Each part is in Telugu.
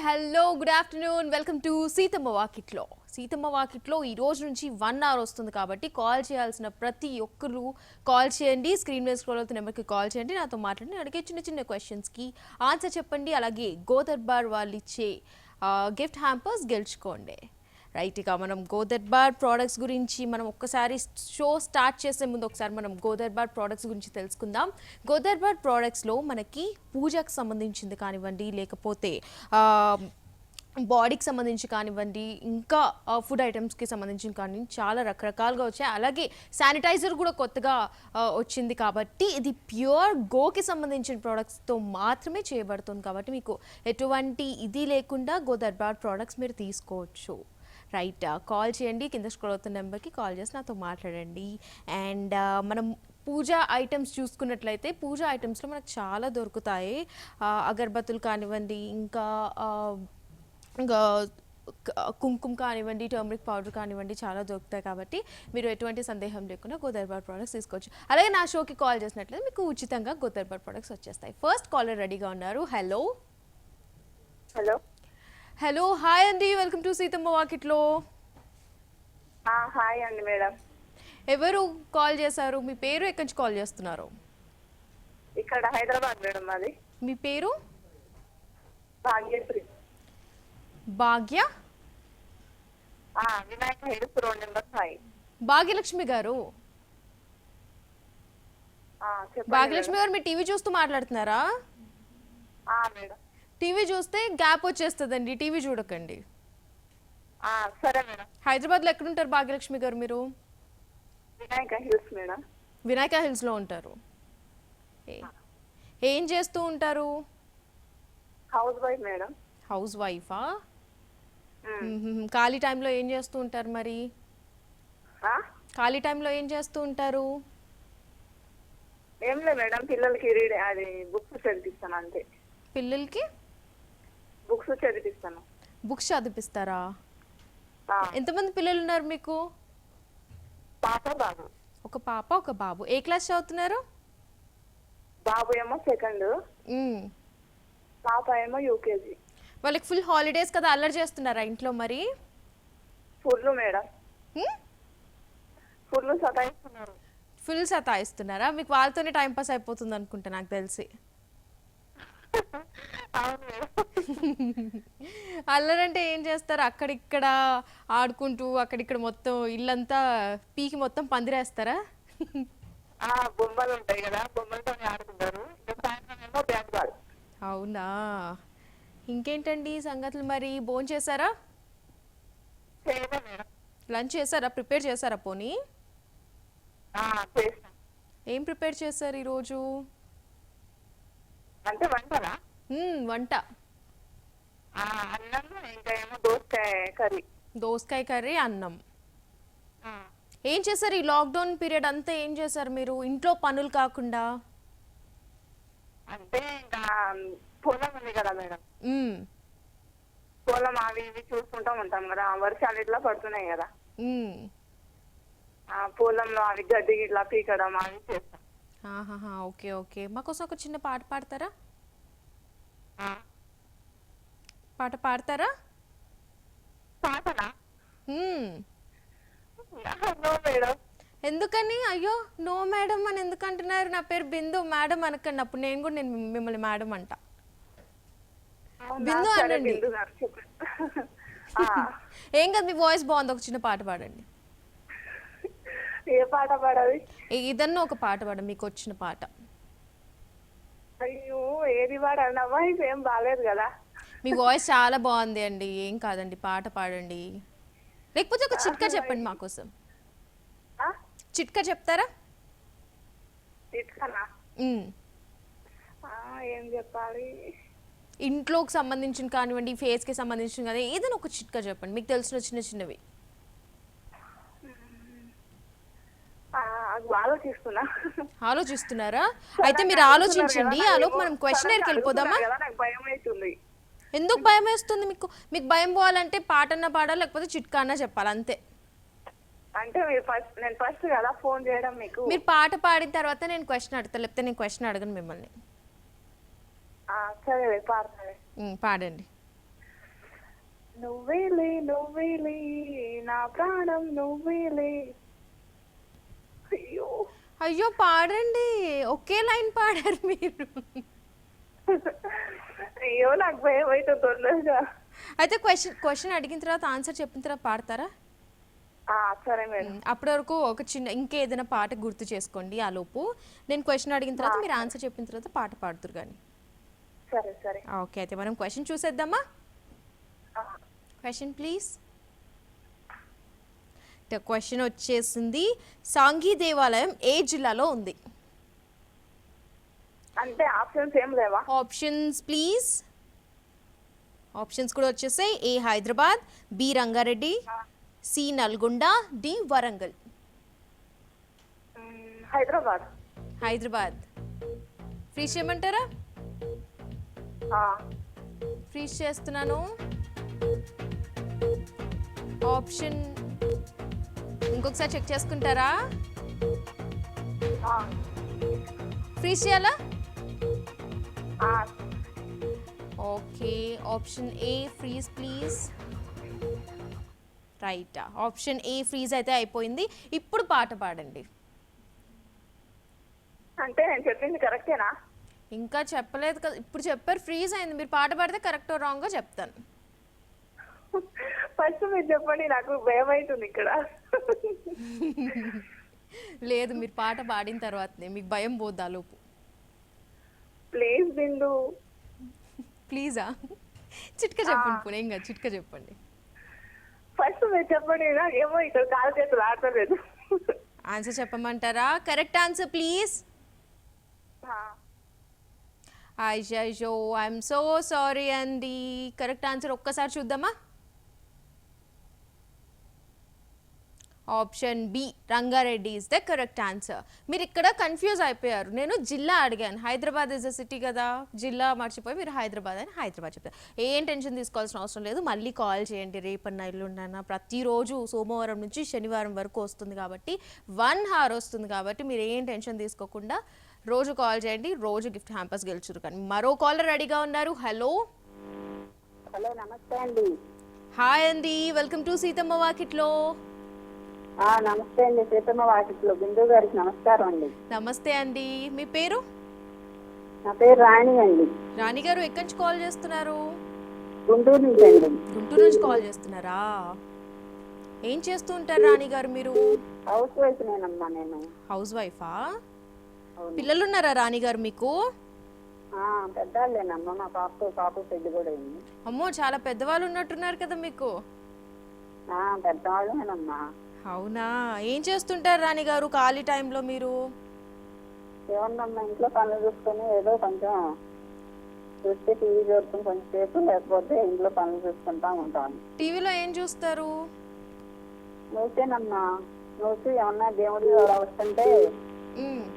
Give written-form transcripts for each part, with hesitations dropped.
Hello good afternoon welcome to Seethamma Vakitlo. Seethamma వాకిట్లో ఈ రోజు నుంచి 1 అవర్ వస్తుంది కాబట్టి కాల్ చేయాల్సిన ప్రతి ఒక్కరు కాల్ చేయండి. స్క్రీన్ మీద స్క్రోల్ అవుతున్న నెంబర్కి కాల్ చేయండి, నాతో మాట్లాడి అడిగే చిన్న చిన్న క్వశ్చన్స్కి ఆన్సర్ చెప్పండి. అలాగే గోదర్బార్ వాళ్ళు ఇచ్చే గిఫ్ట్ హ్యాంపర్స్ గెలుచుకోండి. రైట్, ఇక మనం గోదర్బార్ ప్రోడక్ట్స్ గురించి మనం ఒక్కసారి షో స్టార్ట్ చేసే ముందు ఒకసారి మనం గోదర్బార్ ప్రోడక్ట్స్ గురించి తెలుసుకుందాం. గోదర్బార్ ప్రోడక్ట్స్లో మనకి పూజకు సంబంధించింది కానివ్వండి, లేకపోతే బాడీకి సంబంధించి కానివ్వండి, ఇంకా ఫుడ్ ఐటమ్స్కి సంబంధించి కానీ చాలా రకరకాలుగా వచ్చాయి. అలాగే శానిటైజర్ కూడా కొత్తగా వచ్చింది కాబట్టి ఇది ప్యూర్ గోకి సంబంధించిన ప్రోడక్ట్స్తో మాత్రమే చేయబడుతుంది కాబట్టి మీకు ఎటువంటి ఇది లేకుండా గోదర్బార్ ప్రోడక్ట్స్ మీరు తీసుకోవచ్చు. రైట్, కాల్ చేయండి, కింద స్క్రోల్ అవుతున్న నెంబర్కి కాల్ చేసి నాతో మాట్లాడండి. అండ్ మనం పూజా ఐటమ్స్ చూసుకున్నట్లయితే పూజా ఐటమ్స్లో మనకు చాలా దొరుకుతాయి. అగరబత్తులు కానివ్వండి, ఇంకా కుంకుమ కానివ్వండి, టర్మరిక్ పౌడర్ కానివ్వండి, చాలా దొరుకుతాయి కాబట్టి మీరు ఎటువంటి సందేహం లేకుండా గోదర్బార్ ప్రోడక్ట్స్ తీసుకోవచ్చు. అలాగే నా షోకి కాల్ చేసినట్లయితే మీకు ఉచితంగా గోదర్బార్ ప్రోడక్ట్స్ వచ్చేస్తాయి. ఫస్ట్ కాలర్ రెడీగా ఉన్నారు. హలో హలో హలో హాయ్ అండి, వెల్కమ్ టు సీతమ్మ వాకిట్లో. హాయ్ అండి మేడం. ఎవరు కాల్ చేశారు? మీ పేరు, ఎక్కడి నుంచి కాల్ చేస్తున్నారు? ఇక్కడ హైదరాబాద్ మేడం. అది మీ పేరు? Bhagyashree. Bhagya Vinayaka health road number 5. Bhagyalakshmi garu. Bhagyalakshmi garu, మీరు టీవీ చూస్తూ మాట్లాడుతున్నారా? మేడం. టీవీ చూస్తే గ్యాప్ వచ్చేస్తుందండి, టీవీ చూడకండి. సరే మేడం. హైదరాబాద్లో ఎక్కడుంటారు భాగ్యలక్ష్మి గారు మీరు? Vinayaka hills madam. వినాయక హిల్స్లో ఉంటారు. ఏం చేస్తూ ఉంటారు? House wife madam. హౌస్ వైఫా? ఖాళీ టైంలో ఏం చేస్తూ ఉంటారు మరి? ఖాళీ టైంలో ఏం చేస్తూ ఉంటారు? ఏం లేదు మేడం, పిల్లలకి అది బుక్స్ చదివిస్తాను అంతే. పిల్లలకి బుక్స్ చదివిస్తాను. బుక్స్ చదివిస్తారా? ఎంతమంది పిల్లలు ఉన్నారు మీకు? పాప బాబు. ఒక పాప ఒక బాబు. ఏ క్లాస్ చదువుతున్నారు? బాబు ఏమో సెకండ్, పాప ఏమో యూకేజీ. వాళ్ళకి ఫుల్ హాలిడేస్ కదా, అల్లరి చేస్తున్నారా ఇంట్లో మరి? ఫుల్ మేడం, ఫుల్ సతాయిస్తున్నారు. ఫుల్ సతాయిస్తున్నారా? మీకు వాళ్ళతోనే టైం పాస్ అయిపోతుంది అనుకుంటా నాకు తెలిసి. అల్లరంటే ఏం చేస్తారు? అక్కడిక్కడ ఆడుకుంటూ అక్కడిక్కడ మొత్తం ఇల్లంతా పీకి మొత్తం పందిరేస్తారా? బొమ్మలు ఉంటాయి కదా, బొమ్మలతోనే ఆడుకుంటారు. అవునా, ఇంకేంటండి సంగతులు? మరి భోజనం చేశారా? లంచ్ చేశారా? ప్రిపేర్ చేశారా? పోనీ ఏం ప్రిపేర్ చేశారు ఈరోజు? అంటే వంటనా? వంట అన్నం, ఇంకా ఏమో దోసకాయ కర్రీ. దోసకాయ కర్రీ, అన్నం. ఏం చేశారు ఈ లాక్డౌన్ పీరియడ్ అంతా? ఏం చేశారు మీరు ఇంట్లో పనులు కాకుండా? అంటే ఇంకా పొలం ఉంది కదా మేడం, పొలం అవి ఇవి చూసుకుంటా ఉంటాం కదా. వర్షాలు ఇట్లా పడుతున్నాయి కదా, పొలంలో అవి గడ్డి ఇట్లా పీకడం అవి చేస్తాం. ఓకే ఓకే, మాకోసం ఒక చిన్న పాట పాడతారా? పాట పాడతారా? పాటనా? ఎందుకని? అయ్యో నో మేడం అని ఎందుకు అంటున్నారు? నా పేరు బిందు, మేడం అనకండి. అప్పుడు నేను కూడా మిమ్మల్ని మేడం అంట. బిందు అనండి. ఏం కదా, మీ వాయిస్ బాగుంది, ఒక చిన్న పాట పాడండి. ఏ పాట పాడాలి? ఏదన్నా ఒక పాట పాడండి, మీకు వచ్చిన పాట. అయ్యో ఏది పాడాలి? నా వాయిస్ ఏం బాగాలేదు కదా. మీ వాయిస్ చాలా బాగుంది అండి, ఏం కాదండి, పాట పాడండి. లేకపోతే ఒక చిట్కా చెప్పండి మా కోసం. చిట్కా చెప్తారా? చిట్కానా? ఏం చెప్పాలి? ఇంట్లోకి సంబంధించిన కానివ్వండి, ఫేస్కి సంబంధించిన కానీ ఏదైనా ఒక చిట్కా చెప్పండి, మీకు తెలిసిన చిన్న చిన్నవి. ఆలోచిస్తున్నారా? అయితే మీరు ఆలోచించండి, ఆలోపు మనం క్వశ్చనర్కి వెళ్ళిపోదామా? ఎందుకు భయం వేస్తుంది మీకు? మీకు భయం పోవాలంటే పాటన్నా పాడాలి, లేకపోతే చిట్కా అన్నా చెప్పాలి, అంతే. అంటే నేను ఫస్ట్ కదా ఫోన్ చేయడం మీకు. మీరు పాట పాడిన తర్వాత నేను క్వశ్చన్ అడుగుతా, లేకపోతే నేను క్వశ్చన్ అడగను మిమ్మల్ని. సరే పాడండి. నువ్వేలే నా ప్రాణం నువ్వేలే. అయ్యో అయ్యో పాడండి, ఒకే లైన్ పాడారు మీరు. అయ్యో నాకు భయం అవుతుంది తొందరగా. అయితే క్వశ్చన్ అడిగిన తర్వాత ఆన్సర్ చెప్పిన తర్వాత పాడతారా? సరే మేడం. అప్పటి వరకు ఒక చిన్న ఇంకేదైనా పాట గుర్తు చేసుకోండి. ఆ లోపు నేను క్వశ్చన్ అడిగిన తర్వాత మీరు ఆన్సర్ చెప్పిన తర్వాత పాట పాడుతురు కానీ. సరే సరే. ఓకే, అయితే మనం క్వశ్చన్ చూసేద్దామా? Question please. క్వశ్చన్ వచ్చేసింది, సాంఘీ దేవాలయం ఏ జిల్లాలో ఉంది? అంటే ఆప్షన్స్ ఏం లేవా? Options please. ఆప్షన్స్ కూడా వచ్చేసాయి. A Hyderabad, B Rangareddy, C Nalgonda, D Warangal. Hyderabad. Hyderabad freeze చేయమంటారా? ఆ, ఫ్రీజ్ చేస్తున్నాను. ఆప్షన్ ఇంకొకసారి చెక్ చేసుకుంటారా? ఆ, ఫ్రీజ్ చేయాలా? ఆ. Okay, option A freeze please. Right, option A freeze అయితే అయిపోయింది. ఇప్పుడు పాట పాడండి. అంటే నేను చెప్పింది కరెక్టేనా? ఇంకా చెప్పలేదు కదా, ఇప్పుడు చెప్పారు ఫ్రీజ్ అయింది. మీరు పాట పాడితే కరెక్టో రాంగో చెప్తాను. ఫస్ట్ మీరు చెప్పండి, నాకు భయం అవుతుంది ఇక్కడ. లేదు, మీరు పాట పాడిన తర్వాతనే మీకు భయం పోద్దా లోపు. ప్లీజ్ బిందు. ప్లీజా? చిట్క చెప్పండి, పోనీ ఏం కాదు, చిట్క చెప్పండి. ఫస్ట్ మీరు చెప్పండి, నాకేమో ఇక్కడ కాలు చేతులు ఆడతలేదు. ఆన్సర్ చెప్పమంటారా? Correct answer please. అయ్యో, ఐఎమ్ సో సారీ అండి. కరెక్ట్ ఆన్సర్ ఒక్కసారి చూద్దామా? Option B Rangareddy is the correct answer. మీరు ఇక్కడ కన్ఫ్యూజ్ అయిపోయారు. నేను జిల్లా అడిగాను, హైదరాబాద్ ఇస్ అ సిటీ కదా, జిల్లా మర్చిపోయి మీరు హైదరాబాద్ అని హైదరాబాద్ చెప్తారు. ఏం టెన్షన్ తీసుకోవాల్సిన అవసరం లేదు. మళ్ళీ కాల్ చేయండి, రేపన్నా ఎల్లుండన్నా. ప్రతిరోజు సోమవారం నుంచి శనివారం వరకు వస్తుంది కాబట్టి 1 hour వస్తుంది కాబట్టి మీరు ఏం టెన్షన్ తీసుకోకుండా రోజు కాల్ చేయండి. రోజు గిఫ్ట్ హ్యాంపర్స్ గెలుచురు. కానీ మరో కాలర్ రెడీగా ఉన్నారు. హలో. హలో, నమస్తే అండి. హాయ్ అండి, వెల్కమ్ టు సీతమ్మ వాకిట్లో. నమస్తే అండి, సీతమ్మ వాకిట్లో బిందు గారికి నమస్కారం అండి. నమస్తే అండి, మీ పేరు? నా పేరు రాణి అండి. రాణి గారు, ఎక్కడి నుంచి కాల్ చేస్తున్నారు? గుంటూరు నుంచి అండి. గుంటూరు నుంచి కాల్ చేస్తున్నారా? ఏం చేస్తూ ఉంటారు రాణి గారు మీరు? హౌస్ వైఫ్ నేనమ్మా. నేను హౌస్ వైఫా? పిల్లలు ఉన్నారా రాణి గారు మీకు? పెద్దవాళ్ళేనమ్మా, మా పాప పెద్ద కూడా అయింది. అమ్మో, చాలా పెద్దవాళ్ళు ఉన్నట్టున్నారు కదా మీకు. పెద్దవాళ్ళేనమ్మా. అవునా? ఏం చేస్తుంటారు రాణి గారు ఖాళీ టైంలో మీరు? ఏమన్నా ఇంట్లో పనులు చూసుకొని ఏదో కొంచెం చూస్తే టీవీ చూసుకుని కొంచెం సేపు, లేకపోతే ఇంట్లో పనులు చూసుకుంటా ఉంటాను. టీవీలో ఏం చూస్తారు? నువ్వుసేనమ్మా, నువ్వు ఏమన్నా దేవుడి అలా వస్తుంటే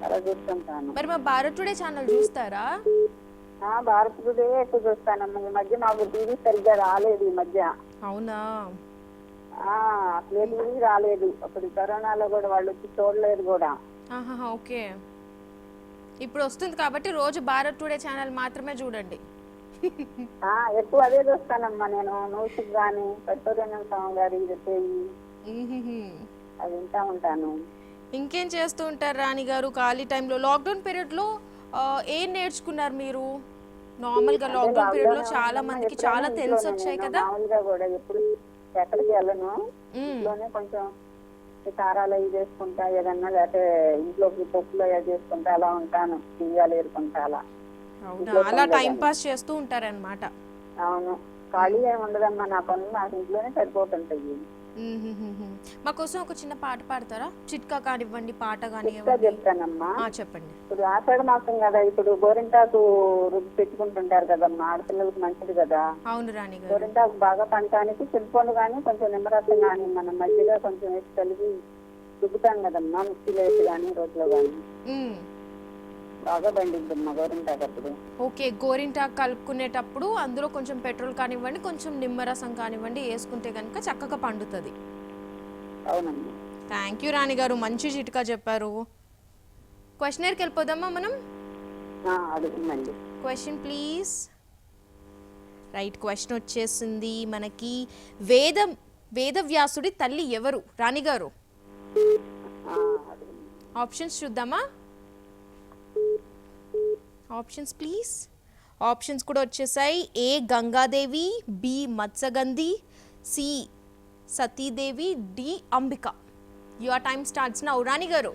అలా చూస్తుంటాను. మరి మా భారత్ టుడే ఛానల్ చూస్తారా? భారత్ టుడే ఎక్కువ చూస్తానమ్మా. ఈ మధ్య మాకు టీవీ సరిగ్గా రాలేదు ఈ మధ్య. అవునా? అసలు టీవీ రాలేదు. అప్పుడు కరోనాలో కూడా వాళ్ళు వచ్చి చూడలేదు కూడా. ఓకే, ఇప్పుడు వస్తుంది కాబట్టి రోజు భారత్ టుడే ఛానల్ మాత్రమే చూడండి. ఎక్కువ అదే చూస్తానమ్మా నేను. న్యూస్ గానీ కట్టూరేణం స్వామి గారి చెప్పేవి అది వింటా ఉంటాను. ఇంకేం చేస్తూ ఉంటారు రాణి గారు ఖాళీ టైంలో? లాక్డౌన్ పీరియడ్ లో ఏం నేర్చుకున్నారు మీరు? నార్మల్ గా లాక్డౌన్ పీరియడ్ లో చాలా మందికి చాలా తెలిసి వచ్చాయి కదా. మామూలుగా కూడా ఎప్పుడు ఎక్కడికి వెళ్ళను, ఇంట్లోనే కొంచెం కారాలు అవి చేసుకుంటా, ఏదన్నా లేకపోతే ఇంట్లోకి పప్పులు అవి చేసుకుంటా అలా ఉంటాను. తీయాలు ఏరుకుంటా అలా. అలా టైం పాస్ చేస్తూ ఉంటారన్నమాట. అవును, ఖాళీ ఏమి ఉండదమ్మా. నా పనులు నాకు ఇంట్లోనే సరిపోతుంటాయి. మా కోసం ఒక చిన్న పాట పాడతారా? చిట్కా కానివ్వండి, పాట చెప్తానమ్మా. చెప్పండి. ఇప్పుడు ఆషాఢ మాసం కదా, ఇప్పుడు గోరింటాకు రుబ్బి పెట్టుకుంటుంటారు కదమ్మా, ఆడపిల్లలకు మంచిది కదా. అవును రాణి గారు. గోరింటాకు బాగా పంచడానికి చింతపండు కానీ కొంచెం నిమ్మరసం కానీ మనం మధ్యగా కొంచెం వేసి కలిపి రుబ్బుతాం కదమ్మా, మిక్సీలో వేసి కానీ రోడ్లో కానీ బాగా పండిద్దమ్మా గోరింటాకు అప్పుడు. ఓకే, గోరింటాకు కలుపుకునేటప్పుడు అందులో కొంచెం పెట్రోల్ కానివ్వండి, కొంచెం నిమ్మరసం కానివ్వండి వేసుకుంటే కనుక చక్కగా పండుతుంది. అవునమ్మా. థ్యాంక్ యూ రాణి గారు, మంచి చిట్కా చెప్పారు. క్వశ్చనర్కి వెళ్ళిపోదామా మనం? అడుగుమండి. Question please. రైట్ క్వశ్చన్ వచ్చేసింది మనకి. వేదవ్యాసుడి తల్లి ఎవరు రాణి గారు? ఆప్షన్స్ చూద్దామా? Options please. ఆప్షన్స్ కూడా వచ్చేసాయి. A Gangadevi, B Matsyagandhi, C Satidevi, D Ambika. Your time starts now Rani garu.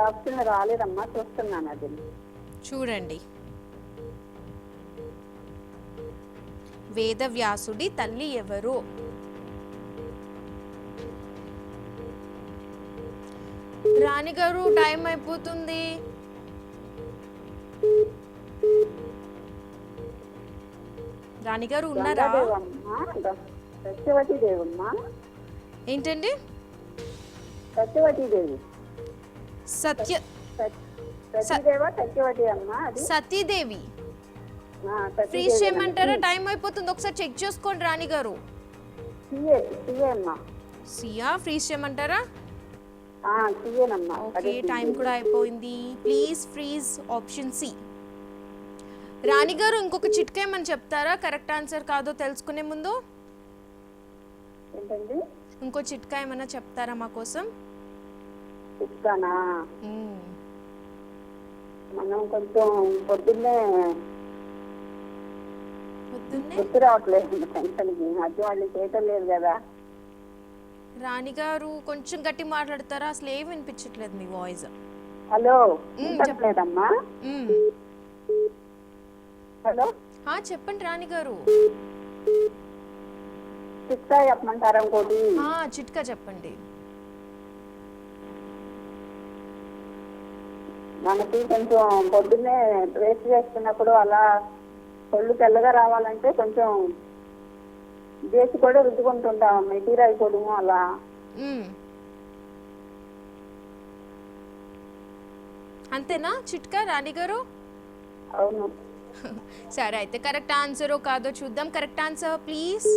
Option రాలేదమ్మా, చూస్తున్నాను అది. చూడండి. వేదవ్యాసుడి తల్లి ఎవరు? రాణి గారు టైం అయిపోతుంది. రాణి గారు ఉన్నారా? సత్యవతీదేవమ్మా. ఏంటండి? సత్యవతీదేవి. సత్యవతి అమ్మా అది. సతీదేవి. ఫ్రీజ్ చేయమంటారా? టైం అయిపోతుంది, ఒకసారి చెక్ చేసుకోండి రాణి గారు. సియా ఫ్రీజ్ చేయమంటారా? ఓకే, టైం కూడా అయిపోయింది. Please freeze option C. Rani garu ఇంకొక చిట్కా ఏమని చెప్తారా కరెక్ట్ ఆన్సర్ కాదో తెలుసుకునే ముందు? ఇంకో చిట్కా ఏమన్నా చెప్తారా మా కోసం? చిట్కానా? మనం కొంచెం పొద్దున్నే గుర్తు రావట్లేదు, మధ్య వాళ్ళు చేయటం లేదు కదా. రాణి గారు కొంచెం గట్టి మాట్లాడతారా? అసలు ఏం వినిపించట్లేదు మీ వాయిస్. హలో, చెప్పలేదమ్మా. హలో, చెప్పండి రాణి గారు. చిట్కా చెప్పమంటారా? ఇంకోటి చిట్కా చెప్పండి. మనకి కొంచెం పొద్దున్నే బ్రష్ చేస్తున్నప్పుడు అలా పళ్ళు తెల్లగా రావాలంటే కొంచెం దేశీ కూడా రుద్దుకుంటుంటాం, మెటీరియల్ పొడుము అలా. అంతేనా చిట్కా రాణి గారు? అవును. సరే అయితే కరెక్ట్ ఆన్సర్ కాదో చూద్దాం. Correct answer please.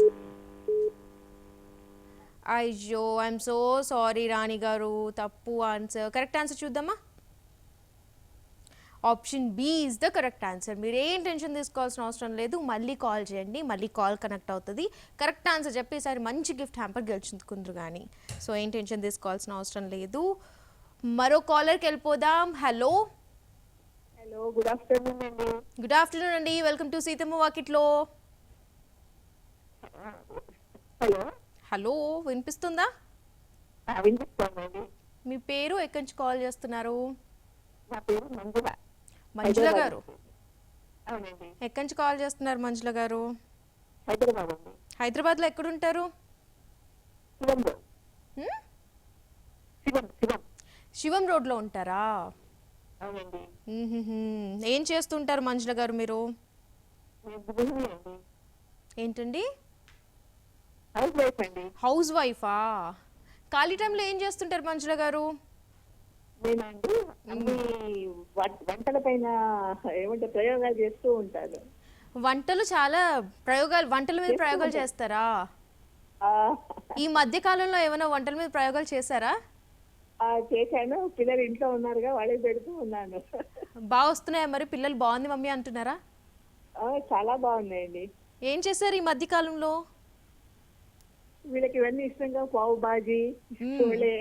అయ్యో, ఐఎమ్ సో సారీ రాణి గారు, తప్పు ఆన్సర్. కరెక్ట్ ఆన్సర్ చూద్దామా? Option B is the correct answer. మీరు ఏం టెన్షన్ తీసుకోవాల్సిన అవసరం లేదు, మళ్ళీ కాల్ చేయండి, మళ్ళీ కాల్ కనెక్ట్ అవుతుంది. కరెక్ట్ ఆన్సర్ చెప్పేసారి మంచి గిఫ్ట్ హ్యాంపర్ గెలుచుకుందరు కానీ, సో ఏం టెన్షన్ తీసుకోవాల్సిన అవసరం లేదు. మరో కాలర్కి వెళ్ళిపోదాం. హలో. హలో, గుడ్ ఆఫ్టర్నూన్ అండి. గుడ్ ఆఫ్టర్నూన్ అండి, వెల్కమ్ టు సీతమ్మ వాకిట్లో. హలో. హలో, వినిపిస్తుందా? వినిపిస్తోందండి. మీ పేరు, ఎక్కడి నుంచి కాల్ చేస్తున్నారు? నా పేరు మంజుల. మంజుల గారు. అవునండి. ఎక్కడి నుంచి కాల్ చేస్తున్నారు మంజుల గారు? హైదరాబాద్ అండి. హైదరాబాద్లో ఎక్కడుంటారు? శివం రోడ్లో ఉంటారా? అవునండి. ఏం చేస్తుంటారు మంజుల గారు మీరు? ఏంటండి? హౌస్ వైఫ్ అండి. హౌస్ వైఫా? ఖాళీ టైంలో ఏం చేస్తుంటారు మంజుల గారు? నేనండి అన్ని వంటల పైన ఏమంటే ప్రయోగాలు చేస్తూ ఉంటాను. వంటలు చాలా వంటల మీద ప్రయోగాలు చేస్తారా? ఈ మధ్య కాలంలో ఏమైనా వంటల మీద ప్రయోగాలు చేశారా? చేశాను. పిల్లలు ఇంట్లో ఉన్నారుగా, వాళ్ళే పెడుతూ ఉన్నాను. బాగా వస్తున్నాయా మరి? పిల్లలు బాగుంది మమ్మీ అంటున్నారా? చాలా బాగున్నాయండి. ఏం చేశారు ఈ మధ్య కాలంలో? వీళ్ళకి ఇవన్నీ ఇష్టంగా పావు బాజీ, చోలే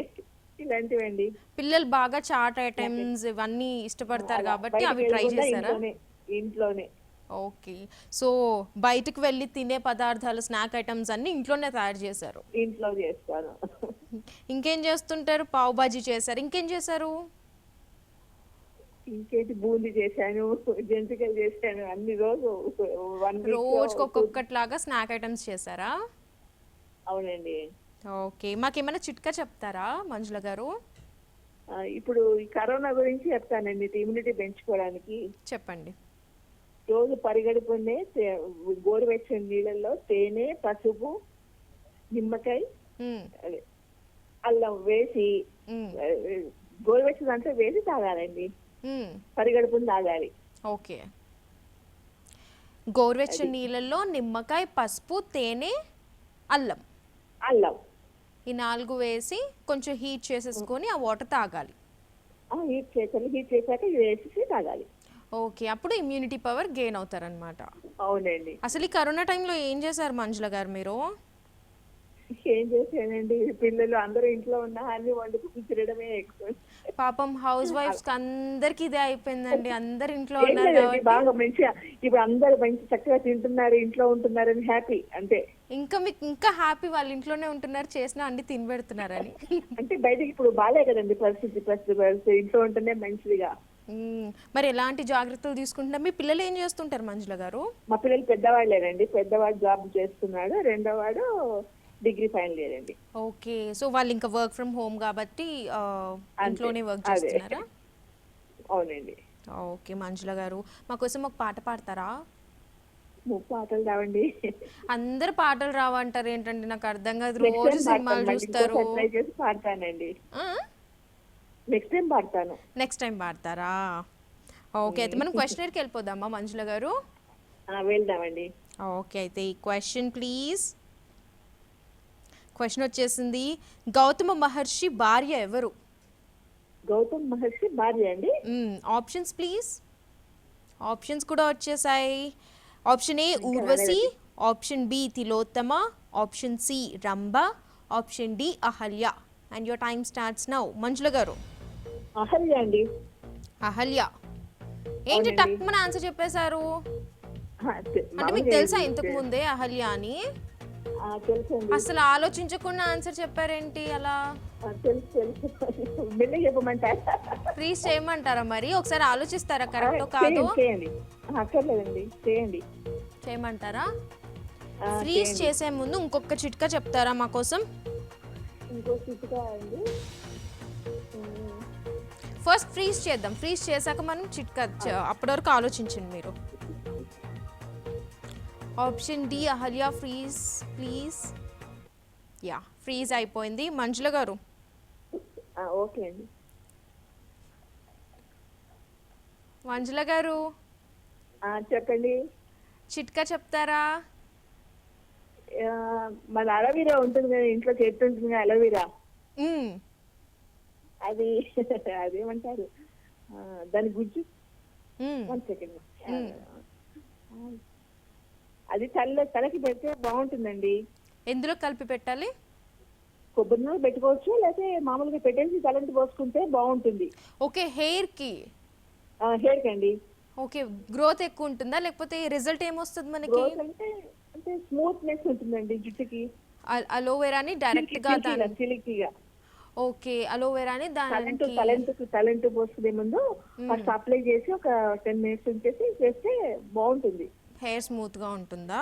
ఇలాంటివండి. పిల్లలు బాగా చాట్ ఐటమ్స్ ఇవన్నీ ఇష్టపడతారు కాబట్టి అవి ట్రై చేశారా? ఇంట్లోనే. ఓకే, సో బయటకు వెళ్ళి తినే పదార్థాలు, స్నాక్ ఐటమ్స్ అన్ని ఇంట్లోనే తయారు చేశారు? ఇంట్లో చేస్తాను. ఇంకేం చేస్తుంటారు? పావు బాజీ చేశారు, ఇంకేం చేశారు? ఇంకేంటి, బూందీ చేశాను, జంతికలు చేశాను. అన్ని రోజుకి ఒక్కొక్కట్లాగా స్నాక్ ఐటమ్స్ చేశారా? అవునండి. ఓకే, మాకేమైనా చిట్కా చెప్తారా మంజుల గారు? ఇప్పుడు ఈ కరోనా గురించి చెప్తానండి, ఇమ్యూనిటీ పెంచుకోవడానికి. చెప్పండి. రోజు పరిగడుపునే గోరువెచ్చని నీళ్ళల్లో తేనె, పసుపు, నిమ్మకాయ, అల్లం వేసి గోరువెచ్చని దాంట్లో వేసి తాగాలండి. పరిగడుపుని తాగాలి. ఓకే, గోరువెచ్చని నీళ్ళల్లో నిమ్మకాయ, పసుపు, తేనె, అల్లం ఈ 4 వేసి కొంచెం హీట్ చేసేసుకొని ఆ వాటర్ తాగాలి. హీట్ చేశాక ఇది వేసి తాగాలి. ఓకే, అప్పుడు ఇమ్యూనిటీ పవర్ గెయిన్ అవుతారనమాట. అవునండి. అసలు ఈ కరోనా టైంలో ఏం చేశారు మంజుల గారు మీరు? ఏం చేశానండి, పిల్లలు అందరూ ఇంట్లో ఉన్నా అన్ని వండుకుని తినడమే ఎక్కువ. పాపం హౌస్ వైఫ్స్ అందరికి ఇదే అయిపోయిందండి, అందరు ఇంట్లో ఏం ఉన్నారు లేదండి, కాబట్టి. బాగా మంచిగా ఇప్పుడు అందరూ మంచి చక్కగా తింటున్నారు, ఇంట్లో ఉంటున్నారని హ్యాపీ అంతే. ఇంకా మీకు ఇంకా హ్యాపీ, వాళ్ళ ఇంట్లోనే ఉంటున్నారు, చేసినా అన్ని తినబెడుతున్నారని. అంటే బయటకి ఇప్పుడు బాలే కదండి పరిస్థితి ఇంట్లో ఉంటేనే మంచిదిగా. మరి ఎలాంటి జాగ్రత్తలు తీసుకుంటున్నారు? మీ పిల్లలు ఏం చేస్తుంటారు మంజుల గారు? మా పిల్లలు పెద్దవాళ్ళేనండి, పెద్దవాడు జాబ్ చేస్తున్నాడు, రెండోవాడు డిగ్రీ ఫైనల్ ఇయర్ అండి. ఓకే, సో వాళ్ళు ఇంకా వర్క్ ఫ్రమ్ హోమ్ కాబట్టి ఇంట్లోనే వర్క్ చేస్తున్నారా? అవునండి. ఓకే మంజుల గారు, మా కోసం ఒక పాట పాడతారా? పాటలు రావండి. అందరు పాటలు రావంటారు ఏంటండి, నాకు అర్థం కాదు. నెక్స్ట్ రోజు టైం సినిమాలు పాడతాను, చూస్తారు. ట్రై చేసి పాడతానండి. నెక్స్ట్ టైం పాడతాను. నెక్స్ట్ టైం పాడతారా? ఓకే, అయితే మనం క్వశ్చనర్కి వెళ్ళిపోదామా మంజుల గారు? వెళ్దామండి. ఓకే, అయితే ఈ క్వశ్చన్ ప్లీజ్. క్వశ్చన్ వచ్చేసింది, గౌతమ మహర్షి భార్య ఎవరు? గౌతమ్ మహర్షి భార్య అండి. Options please. ఆప్షన్స్ కూడా వచ్చేసాయి. Option A Urvashi, option B Tilottama, option C Rambha, option D Ahalya. And your time starts now. Manjula garu. Ahalya అండి. అహల్య ఏంటి టక్మన ఆన్సర్ చెప్పేశారు? అంటే మీకు తెలుసా ఇంతకు ముందే అహల్య అని? తెలుసండి. అసలు ఆలోచించకుండా ఆన్సర్ చెప్పారేంటి అలా? తెలుసు మెల్లగా చెప్పమంటారా? ఫ్రీజ్ చేయమంటారా? మరి ఒకసారి ఆలోచిస్తారా కరెక్టో కాదో? చేయండి, అక్కర్లేదండి, చేయండి. చేయమంటారా? ఫ్రీజ్ చేసే ముందు ఇంకొక చిట్కా చెప్తారా మా కోసం? ఇంకో చిట్కా అండి. ఫస్ట్ ఫ్రీజ్ చేద్దాం, ఫ్రీజ్ చేశాక మనం చిట్కా అప్పటి వరకు ఆలోచించండి మీరు. Option D Ahalya, freeze please. Yeah, freeze అయిపోయింది. మంజుల గారు. ఓకే అండి. మంజుల గారు చెప్పండి. చిట్కా చెప్తారా? మన అలోవీరా ఉంటుంది కదా ఇంట్లో, చెట్టు ఉంటుంది కదా అలోవీరా, అది అదేమంటారు దాని గుజ్జు. 1 సెకండ్. అది తలకి పెడితే బాగుంటుందండి. ఎందులో కలిపి పెట్టాలి? కొబ్బరి నూనె పెట్టుకోవచ్చు, లేకపోతే మామూలుగా పెట్టేసి తలంటి పోసుకుంటే బాగుంటుంది. ఓకే, హెయిర్ కి? హెయిర్ కండి. ఓకే, గ్రోత్ ఎక్కువ ఉంటుందా, లేకపోతే రిజల్ట్ ఏమొస్తుంది మనకి? గ్రోత్ అంటే స్మూత్నెస్ ఉంటుందండి జుట్టుకి. అలోవెరాని డైరెక్ట్ గా సిల్కీగా. ఓకే, అలోవెరాని దానికి తలంటు పోసుకునే ముందు ఫస్ట్ అప్లై చేసి ఒక 10 మినిట్స్ ఉంచేసి చేస్తే బాగుంటుంది. హెయిర్ స్మూత్ గా ఉంటుందా?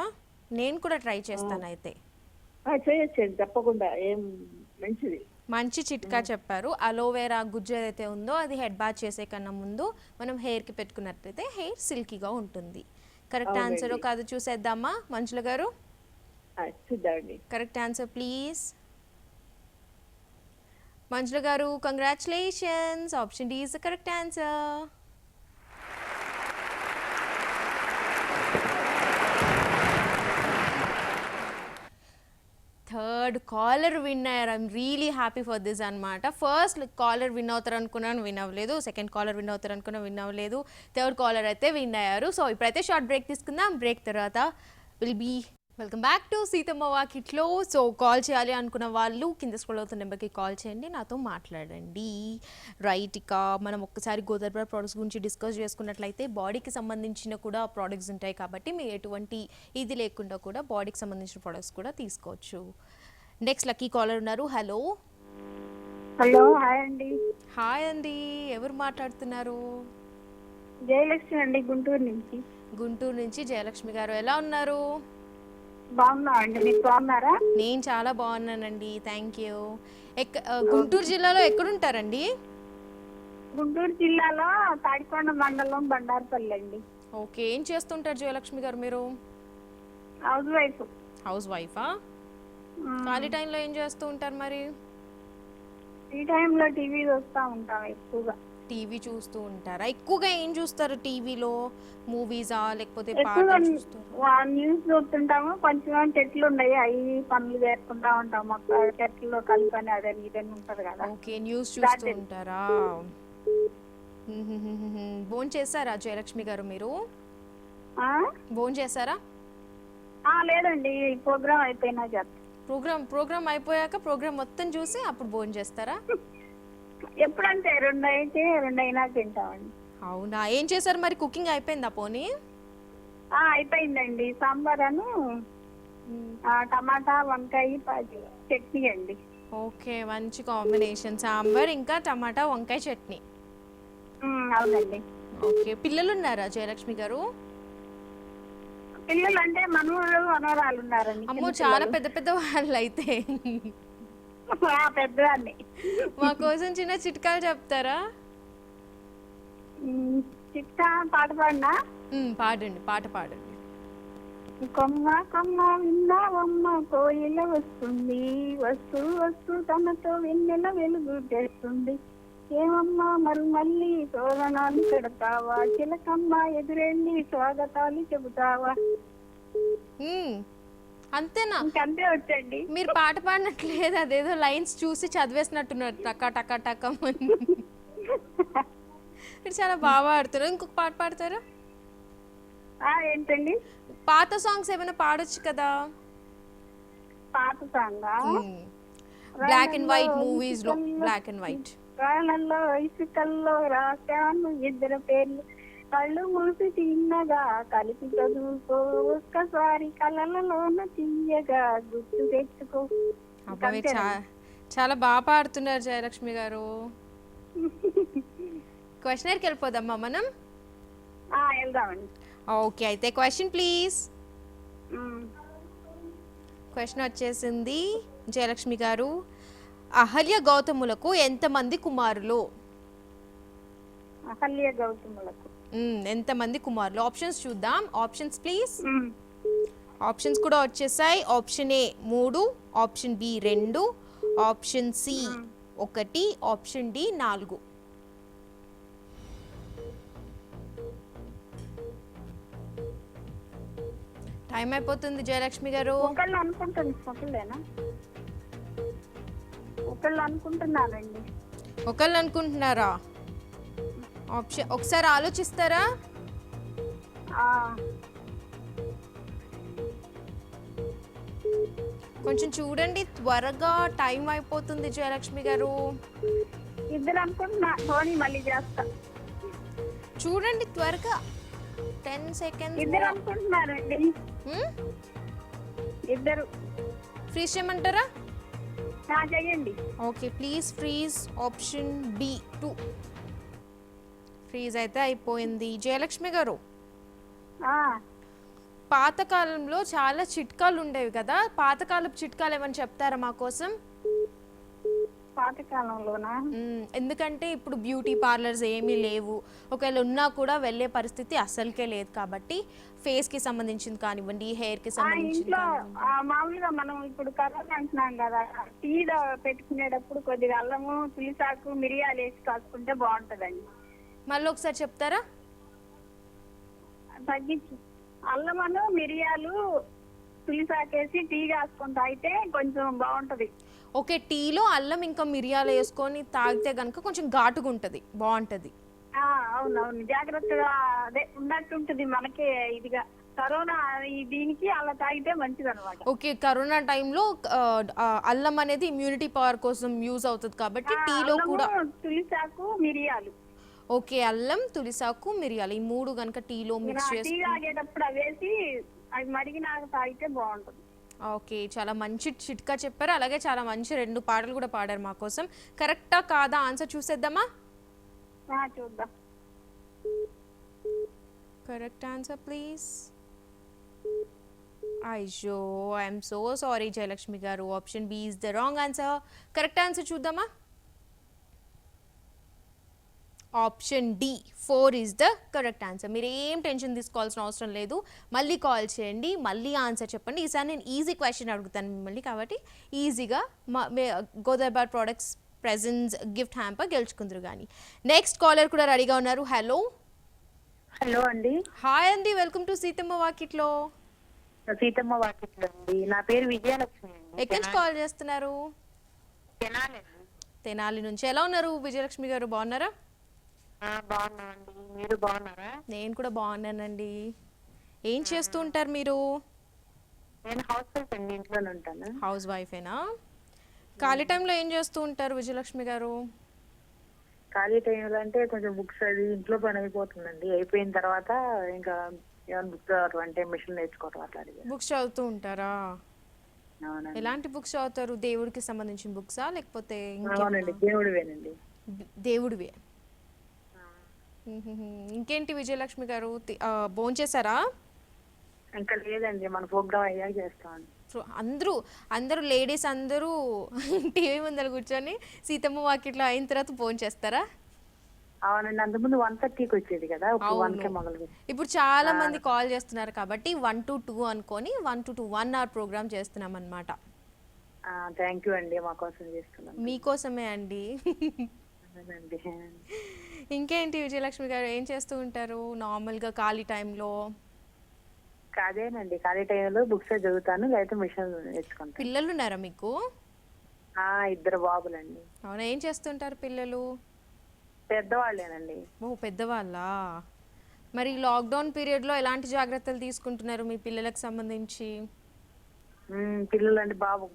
నేను కూడా ట్రై చేస్తాను అయితే. చేయొచ్చండి, తప్పకుండా, ఏం మంచిది. మంచి చిట్కా చెప్పారు. అలోవెరా గుజ్జు ఏదైతే ఉందో అది హెడ్ బాత్ చేసే కన్నా ముందు మనం హెయిర్కి పెట్టుకున్నట్లయితే హెయిర్ సిల్కీగా ఉంటుంది. కరెక్ట్ ఆన్సర్ కాదు చూసేద్దామా మంజుల గారు? చూద్దామండి. Correct answer please. Manjula garu congratulations, option D is the correct answer. Third caller win అయ్యారు. I'm really happy for this అనమాట. ఫస్ట్ కాలర్ విన్ అవుతారు అనుకున్నాను, విన్ అవ్వలేదు. సెకండ్ కాలర్ విన్ అవుతారు అనుకున్నా, విన్ అవ్వలేదు. థర్డ్ కాలర్ అయితే విన్ అయ్యారు. సో ఇప్పుడైతే షార్ట్ బ్రేక్ తీసుకుందాం. బ్రేక్ తర్వాత will be welcome back to Seethamma Vakitlo. So call చేయాలి అనుకున్న వాళ్ళు కింద స్క్రోల్ అవుతున్న నెంబర్కి కాల్ చేయండి, నాతో మాట్లాడండి. రైట్, ఇక మనం ఒక్కసారి గోదావరి ప్రోడక్ట్స్ గురించి డిస్కస్ చేసుకున్నట్లయితే బాడీకి సంబంధించిన కూడా ప్రోడక్ట్స్ ఉంటాయి కాబట్టి మీరు ఎటువంటి ఇది లేకుండా కూడా బాడీకి సంబంధించిన ప్రోడక్ట్స్ కూడా తీసుకోవచ్చు. నెక్స్ట్ లక్కీ కాలర్ ఉన్నారు. హలో. హలో, హాయ్ అండి. హాయ్ అండి, ఎవరు మాట్లాడుతున్నారు? జయలక్ష్మి అండి, గుంటూరు నుంచి. గుంటూరు నుంచి జయలక్ష్మి గారు, ఎలా ఉన్నారు? బాగున్నామండి, మీరు బాగున్నారా? నేను చాలా బాగున్నానండి, థ్యాంక్ యూ. గుంటూరు జిల్లాలో ఎక్కడుంటారండి? గుంటూరు జిల్లాలో తాడికొండ మండలం బండారుపల్లి అండి. ఓకే, ఏం చేస్తుంటారు జయలక్ష్మి గారు మీరు? House wife. హౌస్ వైఫా? ఖాళీ టైంలో ఏం చేస్తూ ఉంటారు మరి? ఈ టైంలో టీవీ చూస్తూ ఉంటాం ఎక్కువగా. టీవీ చూస్తూ ఉంటారా? ఎక్కువగా ఏం చూస్తారు టీవీలో? మూవీసా లేకపోతే ఎక్కువగా పాటలు చూస్తారా? న్యూస్ చూస్తుంటాము, కొంచెం చెట్లు ఉన్నాయి, అవి పనులు చేసుకుంటా ఉంటాము. అక్కడ చెట్లలో కలిపని అదని ఇదని ఉంటది కదా. ఓకే, న్యూస్ చూస్తూ ఉంటారా? భోజనం చేశారా జయలక్ష్మి గారు మీరు? ఆ? భోజనం చేశారా? లేదండి, ప్రోగ్రామ్ అయిపోయినా చేస్తా. ప్రోగ్రామ్ అయిపోయాక ప్రోగ్రామ్ మొత్తం చూసి అప్పుడు భోజనం చేస్తారా? ఎప్పుడంటే 2 అయితే 2 అయినా తింటామండి. అవునా, ఏం చేశారు మరి? కుకింగ్ అయిపోయిందా పోనీ? అయిపోయిందండి. సాంబార్ అను టమాటా వంకాయ చట్నీ అండి. ఓకే, మంచి కాంబినేషన్. సాంబార్ ఇంకా టమాటా వంకాయ చట్నీ. అవునండి. ఓకే, పిల్లలు ఉన్నారా జయలక్ష్మి గారు? పిల్లలు అంటే మనవరు మనవరాలు ఉన్నారండి. అమ్మో, చాలా పెద్ద పెద్ద వాళ్ళు అయితే. పెద్దదాన్ని. మా కోసం చిన్న చిట్కాలు చెప్తారా? చిట్టా పాట పాడినా? పాడండి, పాట పాడండి. కొమ్మ కొమ్మ విన్నావమ్మ కోయిల వస్తుంది, వస్తూ వస్తూ తనతో వెన్నెల వెలుగు చేస్తుంది. ఏమమ్మా మరి మళ్ళీ తోరణాలు పెడతావా, చిలకమ్మ ఎదురెళ్ళి స్వాగతాలు చెబుతావా? అంతేనా? ఇంకంతే వచ్చండి. మీరు పాట పాడినట్లేదు, అదేదో లైన్స్ చూసి చదివేసినట్టున్నారు. టకా టకా టకా మీరు చాలా బాగా పాడుతారు. ఇంకొక పాట పాడతారా? ఏంటండి? పాత సాంగ్స్ ఏమైనా పాడొచ్చు కదా. పాత సాంగా? బ్లాక్ అండ్ వైట్ మూవీస్ లో. Black and white. ప్రాణంలో ఇసుకల్లో రాశాను 2 పేర్లు, కళ్ళు మూసి తిన్నగా కలిపి చదువుకో, ఒక్కసారి కలలలోన తీయగా గుర్తు తెచ్చుకో. అబ్బాయి చాలా బాగా పాడుతున్నారు జయలక్ష్మి గారు. క్వశ్చనర్కి వెళ్ళిపోదామా మనం? వెళ్దామండి. ఓకే, అయితే క్వశ్చన్ ప్లీజ్. క్వశ్చన్ వచ్చేసింది జయలక్ష్మి గారు. అహల్య గౌతములకు ఎంతమంది కుమారులు? అహల్య గౌతములకు ఎంతమంది కుమారులు? ఆప్షన్స్ చూద్దాం. Options please. ఆప్షన్స్ కూడా వచ్చేసాయి. Option A 3, option B 2, option C 1, option D 4. Time అయిపోతుంది జయలక్ష్మి గారు. ఒకళ్ళు అనుకుంటున్నారండి. ఒకళ్ళు అనుకుంటున్నారా? ఆప్షన్ ఒకసారి ఆలోచిస్తారా? కొంచెం చూడండి, త్వరగా టైం అయిపోతుంది జయలక్ష్మి గారు. 2 అనుకుంటున్నా, మళ్ళీ చేస్తా. చూడండి త్వరగా, 10 seconds. 2 అనుకుంటున్నారండి. 2 ఫ్రీజ్ చేయమంటారా? చేయండి. Okay, please freeze. Option B 2. Freeze అయితే అయిపోయింది. జయలక్ష్మి గారు, పాతకాలంలో చాలా చిట్కాలు ఉండేవి కదా, పాతకాలపు చిట్కాలు ఏమని చెప్తారా మా కోసం? పాతకాలంలోనా? ఎందుకంటే ఇప్పుడు బ్యూటీ పార్లర్స్ ఏమీ లేవు, ఒకవేళ ఉన్నా కూడా వెళ్ళే పరిస్థితి అసలుకే లేదు. కాబట్టి ఫేస్ కి సంబంధించింది కానివ్వండి, హెయిర్ కి సంబంధించింది మామూలుగా మనం ఇప్పుడు కరోనా అంటున్నాం కదా, టీ పెట్టుకునేటప్పుడు కొద్దిగా అల్లము, తులిసాకు, మిరియాలు వేసి కాసుకుంటే బాగుంటదండి. మళ్ళీ ఒకసారి చెప్తారా? తగ్గించు. అల్లమను, మిరియాలు, తులిసాకేసి టీ కాసుకుంటా అయితే కొంచెం బాగుంటది. ఓకే, టీలో అల్లం ఇంకా మిరియాలు వేసుకొని తాగితే గనుక కొంచెం ఘాటుగా ఉంటది, బాగుంటది. అవునవును, జాగ్రత్తగా అదే ఉన్నట్టుంటది మనకే. ఇదిగా కరోనా దీనికి అలా తాగితే మంచిది అనమాట. ఓకే, కరోనా టైంలో అల్లం అనేది ఇమ్యూనిటీ పవర్ కోసం యూజ్ అవుతుంది కాబట్టి టీలో కూడా. తులిసాకు, మిరియాలు. ఓకే, అల్లం, తులిసాకు, మిరియాలు ఈ 3 గనుక టీలో మిక్స్ చేసి తాగేటప్పుడు అవేసి అవి మరిగినాక తాగితే బాగుంటుంది. ఓకే, చాలా మంచి చిట్కా చెప్పారు. అలాగే చాలా మంచి 2 పాటలు కూడా పాడారు మా కోసం. కరెక్టా కాదా ఆన్సర్ చూసేద్దామా? చూద్దాం. Correct answer please. అయ్యో, I'm so sorry Jayalakshmi garu. Option B is the wrong answer. Correct answer చూద్దామా? Option D 4 is the correct answer. మీరు ఏం టెన్షన్ తీసుకోవాల్సిన అవసరం లేదు. మళ్ళీ కాల్ చేయండి, మళ్ళీ ఆన్సర్ చెప్పండి. ఈసారి నేను ఈజీ క్వశ్చన్ అడుగుతాను మిమ్మల్ని, కాబట్టి ఈజీగా Godavari products presents gift hamper గెలుచుకుందరు. కానీ నెక్స్ట్ కాలర్ కూడా రెడీగా ఉన్నారు. హలో. హలో అండి. హాయ్ అండి, వెల్కమ్ టు సీతమ్మ వాకిట్లో. సీతమ్మ వాకిట్లో అండి. నా పేరు విజయలక్ష్మి అండి. ఎక్కడి నుంచి కాల్ చేస్తున్నారు? తెనాలి నుంచి. ఎలా ఉన్నారు విజయలక్ష్మి గారు, బాగున్నారా? బాగున్నామండి, మీరు బాగున్నారా? నేను కూడా బాగున్నానండి. ఏం చేస్తూ ఉంటారు మీరు? నేను హౌస్ వైఫ్ అండి, ఇంట్లోనే ఉంటాను. హౌస్ వైఫేనా? ఖాళీ టైంలో ఏం చేస్తూ ఉంటారు విజయలక్ష్మి గారు? ఖాళీ టైంలో అంటే కొంచెం బుక్స్ అది ఇంట్లో పని అయిపోతుందండి. అయిపోయిన తర్వాత ఇంకా ఏమైనా బుక్స్ చదవటం అంటే మిషన్ నేర్చుకోవటం అట్లాంటివి. బుక్స్ చదువుతూ ఉంటారా? అవునండి. ఎలాంటి బుక్స్ చదువుతారు? దేవుడికి సంబంధించిన బుక్సా లేకపోతే అవునండి, ఇంకేమన్నా? దేవుడివేనండి. దేవుడివే. ఇంకేంటి విజయలక్ష్మి గారు, భోంచేశారా? ఇంకా లేదండి, మన ప్రోగ్రామ్ అయ్యాక చేస్తామండి. సో అందరూ అందరూ లేడీస్ అందరూ టీవీ ముందర కూర్చొని సీతమ్మ వాకిట్లో అయిన తర్వాత భోంచేస్తారా? అవునండి, అంతకుముందు 1:30కి వచ్చేది కదా, ఇప్పుడు అవును. 1కే మొదలు. ఇప్పుడు చాలా మంది కాల్ చేస్తున్నారు కాబట్టి 1 to 2 అనుకొని 1 to 1 అవర్ ప్రోగ్రామ్ చేస్తున్నాం అనమాట. థ్యాంక్ యూ అండి, మా కోసం చేస్తున్నాం. మీకోసమే అండి. అవునండి. ఇంకేంటి విజయలక్ష్మి గారు, ఏం చేస్తూ ఉంటారు నార్మల్గా ఖాళీ టైంలో? అదేనండి, ఖాళీ టైంలో బుక్స్ చదువుతాను, లేకపోతే మిషన్ నేర్చుకుంటాను. పిల్లలు ఉన్నారా మీకు? 2 బాబులండి. అవునా, ఏం చేస్తుంటారు పిల్లలు? పెద్దవాళ్ళేనండి. ఓ పెద్దవాళ్ళా? మరి లాక్డౌన్ పీరియడ్లో ఎలాంటి జాగ్రత్తలు తీసుకుంటున్నారు మీ పిల్లలకు సంబంధించి? పిల్లలు అంటే బాబు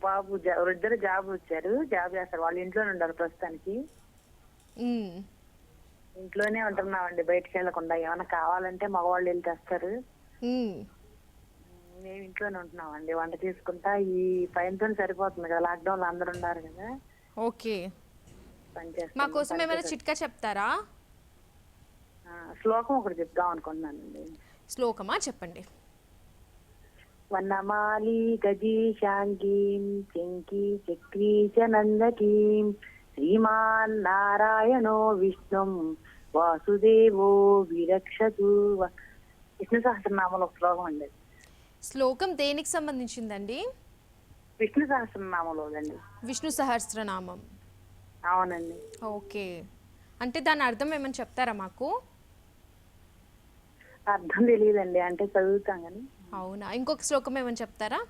2 జాబ్ వచ్చారు, జాబ్ చేస్తారు. వాళ్ళు ఇంట్లోనే ఉండాలి ప్రస్తుతానికి. మ్మ్. ఇంట్లోనే ఉంటున్నామండి, బయటకు వెళ్ళకుండా. ఏమైనా కావాలంటే మగవాళ్ళు వెళ్ళి తెస్తారు. మ్మ్. మేము ఇంట్లోనే ఉంటున్నామండి, వంట తీసుకుంటా. ఈ పైనతో సరిపోతుంది కదా, లాక్డౌన్ లో అందరు ఉన్నారు కదా. ఓకే. పని చేస్తాం. మా కోసం ఏమైనా చిట్కా చెప్తారా? శ్లోకం ఒకటి చెప్దాం అనుకుంటున్నానండి. శ్లోకమా, చెప్పండి. వనమాలి గజీశాంగీం చెంకీ చక్రీ చ నందకీం శ్రీమాన్ నారాయణో విష్ణుం వాసుదేవో విరక్షతు. విష్ణు సహస్రనామంలో ఒక శ్లోకం అండి. శ్లోకం దేనికి సంబంధించిందండి? విష్ణు సహస్రనామంలో అండి. విష్ణు సహస్రనామం. అవునండి. ఓకే. అంటే దాని అర్థం ఏమైనా చెప్తారా మాకు? అర్థం తెలియదండి, అంటే చదువుతాం కానీ. అవునా, ఇంకొక శ్లోకం ఏమైనా చెప్తారా?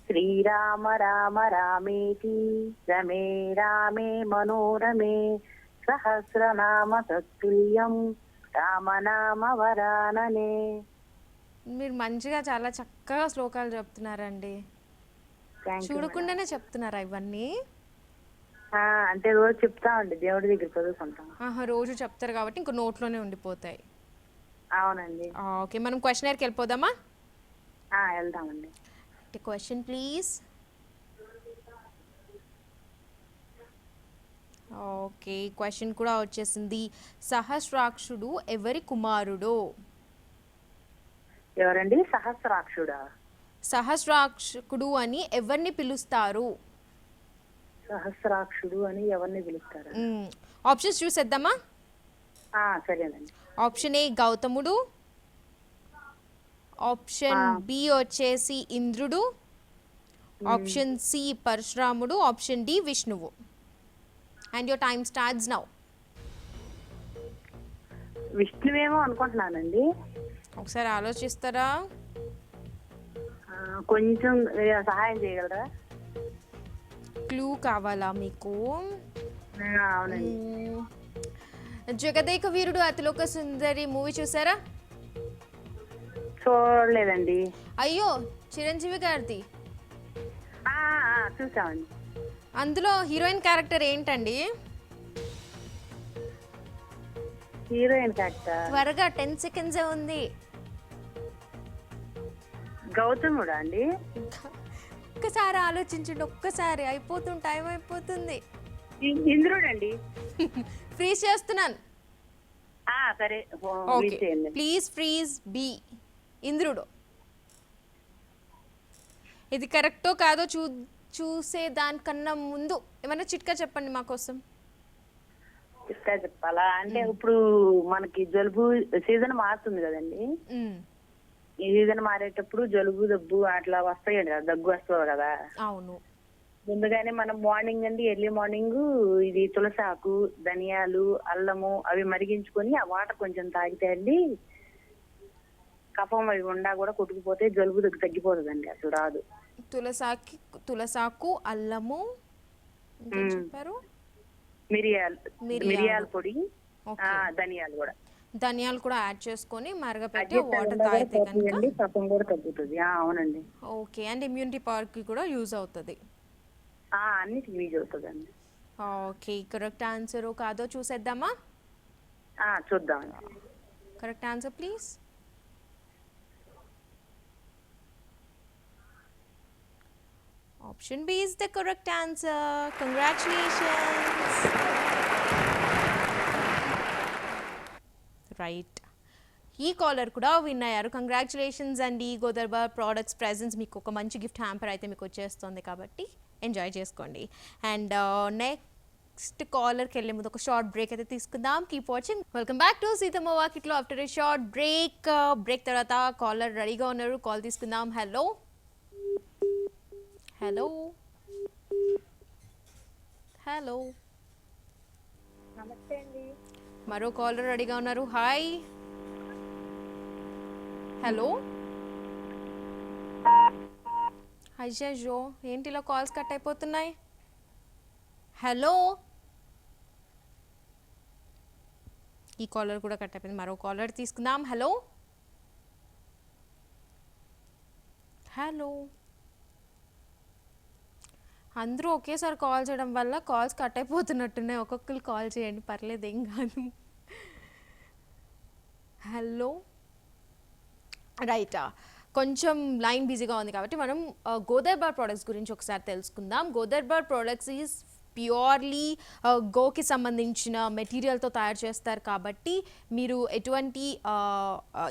శ్రీరామ రామ రామేతి రమే రామే మనోరమే సహస్రనామ తత్తుల్యం రామనామ వరాననే. మీరు మంచిగా చాలా చక్కగా శ్లోకాలు చెప్తున్నారండి. చూడకుండానే చెప్తున్నారా ఇవన్నీ? అంటే రోజు చెప్తామండి, దేవుడి దగ్గర చదువుకుంటాం. ఆహా, రోజు చెప్తారు కాబట్టి ఇంకో నోట్లోనే ఉండిపోతాయి. అవునండి. ఓకే, మనం క్వశ్చనర్కి వెళ్ళిపోదామా? వెళ్దామండి. Question please. ఓకే, క్వశ్చన్ కూడా వచ్చేసింది. సహస్రాక్షుడు ఎవరి కుమారుడు? ఎవరండి? సహస్రాక్షుడా? సహస్రాక్షకుడు అని ఎవరిని పిలుస్తారు? సహస్రాక్షుడు అని ఎవరిని పిలుస్తారు? ఆప్షన్స్ చూసేద్దామా? సరేనండి. ఆప్షన్ ఏ గౌతముడు, ఆప్షన్ బి వచ్చేసి ఇంద్రుడు, ఆప్షన్ సి పరశురాముడు, ఆప్షన్ డి విష్ణువు. And your time starts now. విష్ణువేమో అనుకుంటున్నానండి. ఒకసారి ఆలోచిస్తారా? కొంచెం సహాయం చేయగలరా? క్లూ కావాలా మీకు? అవునండి. జగదేక వీరుడు అతిలోక సుందరి మూవీ చూసారా? చూడలేదండి. అయ్యో, చిరంజీవి గారిది. చూసామండి. అందులో హీరోయిన్ క్యారెక్టర్ ఏంటండి? హీరోయిన్ క్యారెక్టర్ త్వరగా 10 seconds ఉంది. గౌతముడా అండి? ఒక్కసారి ఆలోచించండి, ఒక్కసారి. టైం అయిపోతుంది. ఇంద్రుడండి. ఫ్రీజ్ చేస్తున్నాను. సరే, ఓకే, ప్లీజ్ ఫ్రీజ్ బి. ఇంద్రుడు. ఇది కరెక్టో కాదో చూసే దానికన్నా ముందు ఏమైనా చిట్కా చెప్పండి మా కోసం. చిట్కా చెప్పాలా? అంటే ఇప్పుడు మనకి జలుబు సీజన్ మారుతుంది కదండి. ఈ సీజన్ మారేటప్పుడు జలుబు దగ్గు అట్లా వస్తాయండి కదా, దగ్గు వస్తుంది కదా. అవును. ముందుగానే మనం మార్నింగ్ అండి, ఎర్లీ మార్నింగ్ ఇది తులసాకు, ధనియాలు, అల్లము అవి మరిగించుకొని ఆ వాటర్ కొంచెం తాగితే అండి కఫం అవి ఉండా కూడా కొట్టుకుపోతే జలుబు దగ్గు తగ్గిపోతుందండి, అసలు రాదు. తులసాకు, అల్లము, చెప్పారు. మిరియాలు మిరియాల పొడి, ఓకే. ధనియాలు కూడా. ధనియాలు కూడా యాడ్ చేసుకొని మరగపెట్టి అడ్జస్ట్ వాటర్ అవ్వగా తాగితే కనుక తగ్గుతుంది, కఫం కూడా తగ్గుతుంది. అవునండి. ఓకే. అండ్ ఇమ్యూనిటీ పవర్కి కూడా యూజ్ అవుతుంది. అన్నిటికి యూజ్ అవుతుందండి. ఓకే. కరెక్ట్ ఆన్సర్ కాదో చూసేద్దామా? చూద్దాం. Correct answer please. Option B is the correct answer. Congratulations. Right. ఈ కాలర్ కూడా విన్ అయ్యారు. కంగ్రాచులేషన్స్ అండి. గోదర్బార్ ప్రోడక్ట్స్ ప్రెజెన్స్ మీకు ఒక మంచి గిఫ్ట్ హ్యాంపర్ అయితే మీకు వచ్చేస్తుంది కాబట్టి ఎంజాయ్ చేసుకోండి. అండ్ నెక్స్ట్ కాలర్కి వెళ్ళే ముందు ఒక షార్ట్ బ్రేక్ అయితే తీసుకుందాం. Keep watching. Welcome back to Seethamma Vakitlo after a short break. Break తర్వాత కాలర్ రెడీగా ఉన్నారు. కాల్ తీసుకుందాం. Hello hello hello. నమస్తే అండి. మరో కాలర్ రెడీగా ఉన్నారు. హాయ్. హలో. అయ్యో ఏంటి ఇలా కాల్స్ కట్ అయిపోతున్నాయి? హలో. ఈ కాలర్ కూడా కట్ అయిపోయింది. మరో కాలర్ తీసుకుందాం. Hello hello. అందరూ ఒకేసారి కాల్ చేయడం వల్ల కాల్స్ కట్ అయిపోతున్నట్టున్నాయి. ఒక్కొక్కరు కాల్ చేయండి, పర్లేదు, ఏం కాదు. హలో. రైటా, కొంచెం లైన్ బిజీగా ఉంది కాబట్టి మనం గోదర్బార్ ప్రోడక్ట్స్ గురించి ఒకసారి తెలుసుకుందాం. గోదర్బార్ ప్రోడక్ట్స్ ఈజ్ ప్యూర్లీ గోకి సంబంధించిన మెటీరియల్తో తయారు చేస్తారు కాబట్టి మీరు ఎటువంటి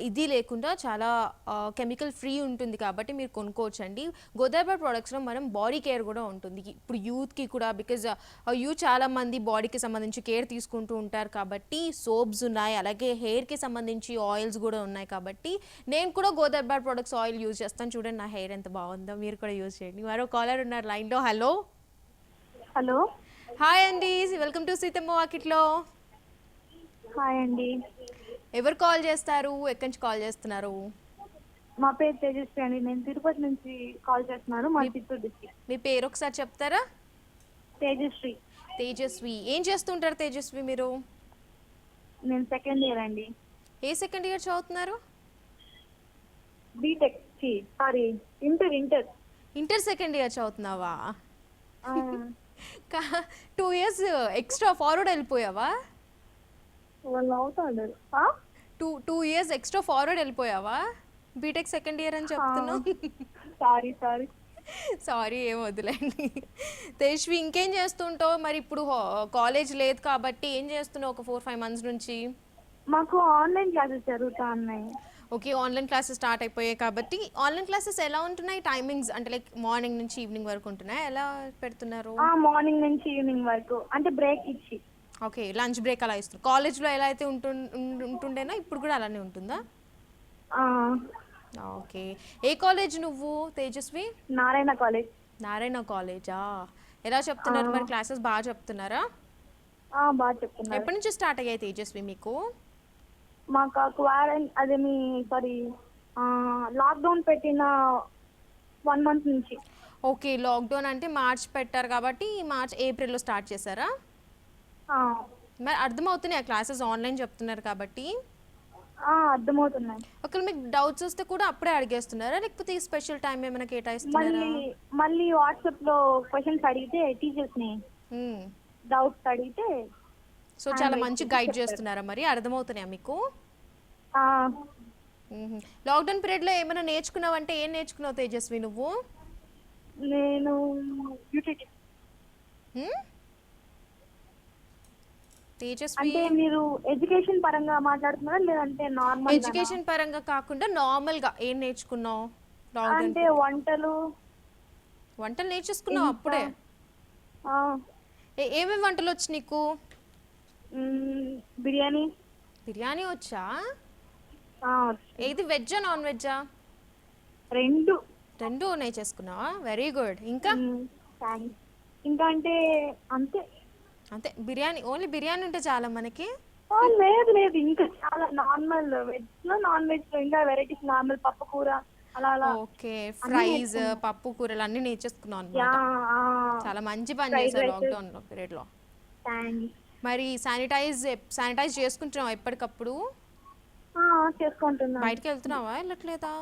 ఇది లేకుండా చాలా కెమికల్ ఫ్రీ ఉంటుంది కాబట్టి మీరు కొనుక్కోవచ్చండి. గోదర్బార్ ప్రోడక్ట్స్లో మనం బాడీ కేర్ కూడా ఉంటుంది. ఇప్పుడు యూత్కి కూడా, బికాజ్ యూత్ చాలామంది బాడీకి సంబంధించి కేర్ తీసుకుంటూ ఉంటారు కాబట్టి సోప్స్ ఉన్నాయి, అలాగే హెయిర్కి సంబంధించి ఆయిల్స్ కూడా ఉన్నాయి కాబట్టి నేను కూడా గోదర్బార్ ప్రోడక్ట్స్ ఆయిల్ యూజ్ చేస్తాను. చూడండి నా హెయిర్ ఎంత బాగుందో, మీరు కూడా యూజ్ చేయండి. మరో కాలర్ ఉన్నారు లైన్లో. హలో. హలో. హాయ్ అండి, వెల్కమ్ టు సీతమ్మ వాకిట్లో. హాయ్ అండి. ఎవరు కాల్ చేస్తారు? ఎక్కడి నుంచి కాల్ చేస్తున్నారు? మా పేరు తేజస్వి అండి. నేను తిరుపతి నుంచి కాల్ చేస్తున్నాను. మా చిత్తూరు డిస్ట్రిక్ట్. మీ పేరు ఒకసారి చెప్తారా? తేజస్వి. తేజస్వి. ఏం చేస్తుంటారు తేజస్వి మీరు? నేను సెకండ్ ఇయర్ అండి. ఏ సెకండ్ ఇయర్ చదువుతున్నారు? B tech, sorry inter. Inter second year చదువుతున్నావా? 2 years ఎక్స్ట్రా ఫార్వర్డ్ వెళ్ళిపోయావా? వాళ్ళు అవుతాడు. 2 years ఎక్స్ట్రా ఫార్వర్డ్ వెళ్ళిపోయావా? బీటెక్ సెకండ్ ఇయర్ అని చెప్తున్నావు. సారీ, ఏం వదిలేండి. తేజస్వి, ఇంకేం చేస్తుంటావు మరి? ఇప్పుడు కాలేజ్ లేదు కాబట్టి ఏం చేస్తున్నావు ఒక 4-5 months నుంచి? మాకు ఆన్లైన్ క్లాసెస్ జరుగుతా ఉన్నాయి. ఓకే, ఆన్లైన్ క్లాసెస్ స్టార్ట్ అయిపోయాయి కాబట్టి ఆన్లైన్ క్లాసెస్ ఎలా ఉంటున్నాయి? టైమింగ్స్ అంటే లైక్ మార్నింగ్ నుంచి ఈవినింగ్ వరకు ఉంటున్నాయి, ఎలా పెడుతున్నారు? మార్నింగ్ నుంచి ఈవినింగ్ వరకు, అంటే బ్రేక్ ఇచ్చి. ఓకే, లంచ్ బ్రేక్ అలా ఇస్తారు. కాలేజ్లో ఎలా అయితే ఉంటుండేనా ఇప్పుడు కూడా అలానే ఉంటుందా? ఓకే. ఏ కాలేజ్ నువ్వు తేజస్వి? నారాయణ కాలేజ్. నారాయణ కాలేజా? ఎలా చెప్తున్నారు మరి? క్లాసెస్ బాగా చెప్తున్నారా? బాగా చెప్తున్నారు. ఎప్పటి నుంచి స్టార్ట్ అయ్యాయి తేజస్వి మీకు? మాకు లాక్డౌన్ పెట్టిన 1 month నుంచి. ఓకే, లాక్డౌన్ అంటే మార్చ్ పెట్టారు కాబట్టి ఏప్రిల్లో స్టార్ట్ చేశారా? మరి అర్థమవుతున్నాయి క్లాసెస్ ఆన్లైన్ చెప్తున్నారు కాబట్టి? అర్థమవుతున్నాయి. ఒకవేళ మీకు డౌట్స్ వస్తే కూడా అప్పుడే అడిగేస్తున్నారా, లేకపోతే స్పెషల్ టైం ఏమైనా కేటాయిస్తున్నారా? మళ్ళీ వాట్సాప్ లో క్వశ్చన్స్ అడిగితే టీచర్స్ ని డౌట్స్ అడిగితే సో చాలా మంచి గైడ్ చేస్తున్నారా మరి? అర్థమవుతున్నాయా మీకు? లాక్డౌన్ పీరియడ్ లో ఏమైనా నేర్చుకున్నావంటే ఏం నేర్చుకున్నావు తేజస్వి నువ్వు? నేను తేజస్వి, అంటే మీరు ఎడ్యుకేషన్ పరంగా మాట్లాడుతున్నారా లేదంటే నార్మల్? ఎడ్యుకేషన్ పరంగా కాకుండా నార్మల్ గా ఏం నేర్చుకున్నావు? అంటే వంటలు నేర్చేసుకున్నావు అప్పుడే? ఏమేమి వంటలు వచ్చు నీకు? బిర్యానీ వచ్చా? ఏది వెజ్జా నాన్ వెజ్జా? రెండు నేర్చేసుకున్నావా? Very good. ఇంకా అంటే అంతే బిర్యానీ, ఓన్లీ బిర్యానీ ఉంటే చాలా మనకి? లేదు, ఇంకా చాలా నార్మల్ వెజ్ లో నాన్ వెజ్ లో ఇంకా వెరైటీస్, నార్మల్ పప్పు కూర అలా. ఓకే, ఫ్రైస్, పప్పు కూరలు అన్ని నేర్చేసుకున్నావు అన్నమాట. చాలా మంచి పని చేశారు లాక్డౌన్ లో పీరియడ్ లో. థ్యాంక్స్. మరి శానిటైజ్ చేసుకుంటున్నావా ఎప్పటికప్పుడు? చేసుకుంటున్నాను. బయటికి వెళ్తున్నావా వెళ్ళట్లేదా?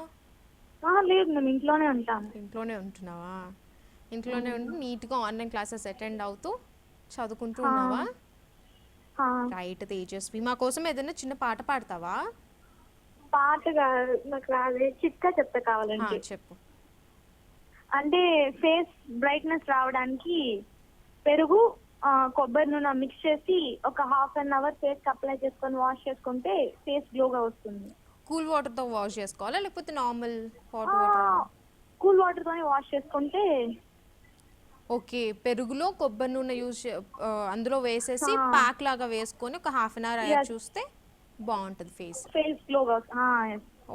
లేదు, మేము ఇంట్లోనే ఉంటాను. ఇంట్లోనే ఉంటున్నావా? ఇంట్లోనే ఉండి నీట్గా ఆన్లైన్ క్లాసెస్ అటెండ్ అవుతూ చదువుకుంటూ ఆ. ఉన్నావా? ఆ, రైట్ తేజస్వి, మా కోసం ఏదైనా చిన్న పాట పాడతావా? పాటగా నాకు రాదే, చిట్కా చెప్తే ఆ, కావాలంటే. చెప్పు. అంటే ఫేస్ బ్రైట్నెస్ రావడానికి పెరుగు, కొబ్బరి నూనె మిక్స్ చేసి ఒక half an hour face apply చేసుకొని వాష్ చేసుకుంటే ఫేస్ గ్లోగా వస్తుంది. కూల్ వాటర్తో వాష్ చేసుకోవాలా లేకపోతే normal hot water? Cool water తోనే వాష్ చేసుకుంటే. ఓకే, పెరుగులో కొబ్బరి నూనె అందులో వేసేసి ఆ. ప్యాక్ లాగా వేసుకొని ఒక హాఫ్ అన్ అవర్ అయ్యాక Yes. చూస్తే బాగుంటుంది ఫేస్. ఫేస్ గ్లోగా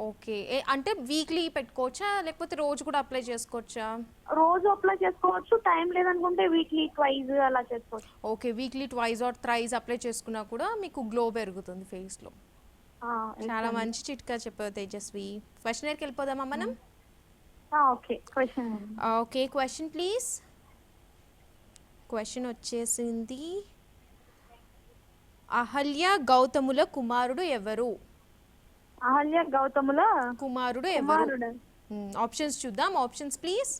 ఓకే, అంటే వీక్లీ పెట్టుకోవచ్చా లేకపోతే రోజు కూడా అప్లై చేసుకోవచ్చా? రోజు అప్లై చేసుకోవచ్చు, టైం లేదనుకుంటే వీక్లీ ట్వైస్ అలా చేసుకోవచ్చు. Okay, weekly twice or thrice apply చేసుకున్నా కూడా మీకు గ్లో పెరుగుతుంది ఫేస్లో. చాలా మంచి చిట్కా చెప్పావు తేజస్వి. క్వశ్చనర్కి వెళ్ళిపోదామా మనం? Okay, question. Okay, question please. Question వచ్చేసింది, అహల్య గౌతముల కుమారుడు ఎవరు? అహల్య గౌతముల కుమారుడు ఎవరు? ఆప్షన్స్ చూద్దాం. Options please.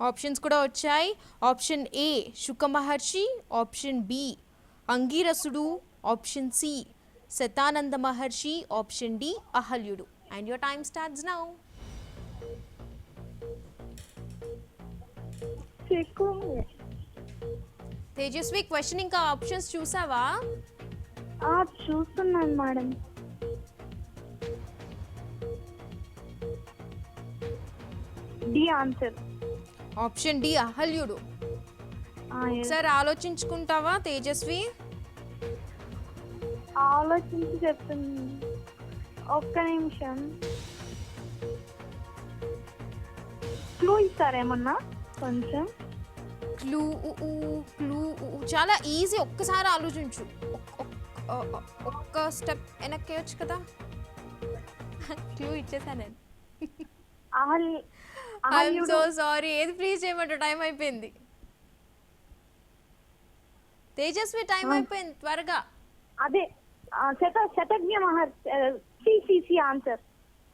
ఆప్షన్స్ కూడా వచ్చాయి. Option A Shuka Maharshi, option B అంగీరసుడు, option C Shatananda Maharshi, option D అహల్యుడు. And your time starts now. Tejaswi, question ఇంకా ఆప్షన్స్ చూసావా? చూస్తున్నాను madam. D answer. Option D అహల్యుడు. ఒకసారి ఆలోచించుకుంటావా తేజస్వి? ఆలోచించి చెప్తుంది, ఒక్క నిమిషం. క్లూ ఇస్తారేమన్నా కొంచెం? క్లూ క్లూ చాలా ఈజీ, ఒక్కసారి ఆలోచించు. ఒక్క స్టెప్ వెనక్కి వచ్చు కదా. క్లూ ఇచ్చేసా నేను. I'm so sorry. ఏది ప్లీజ్ చేయమంటావు? టైం అయిపోయింది తేజస్వి, టైం అయిపోయింది, త్వరగా. అదే Shatagna Maharshi. Answer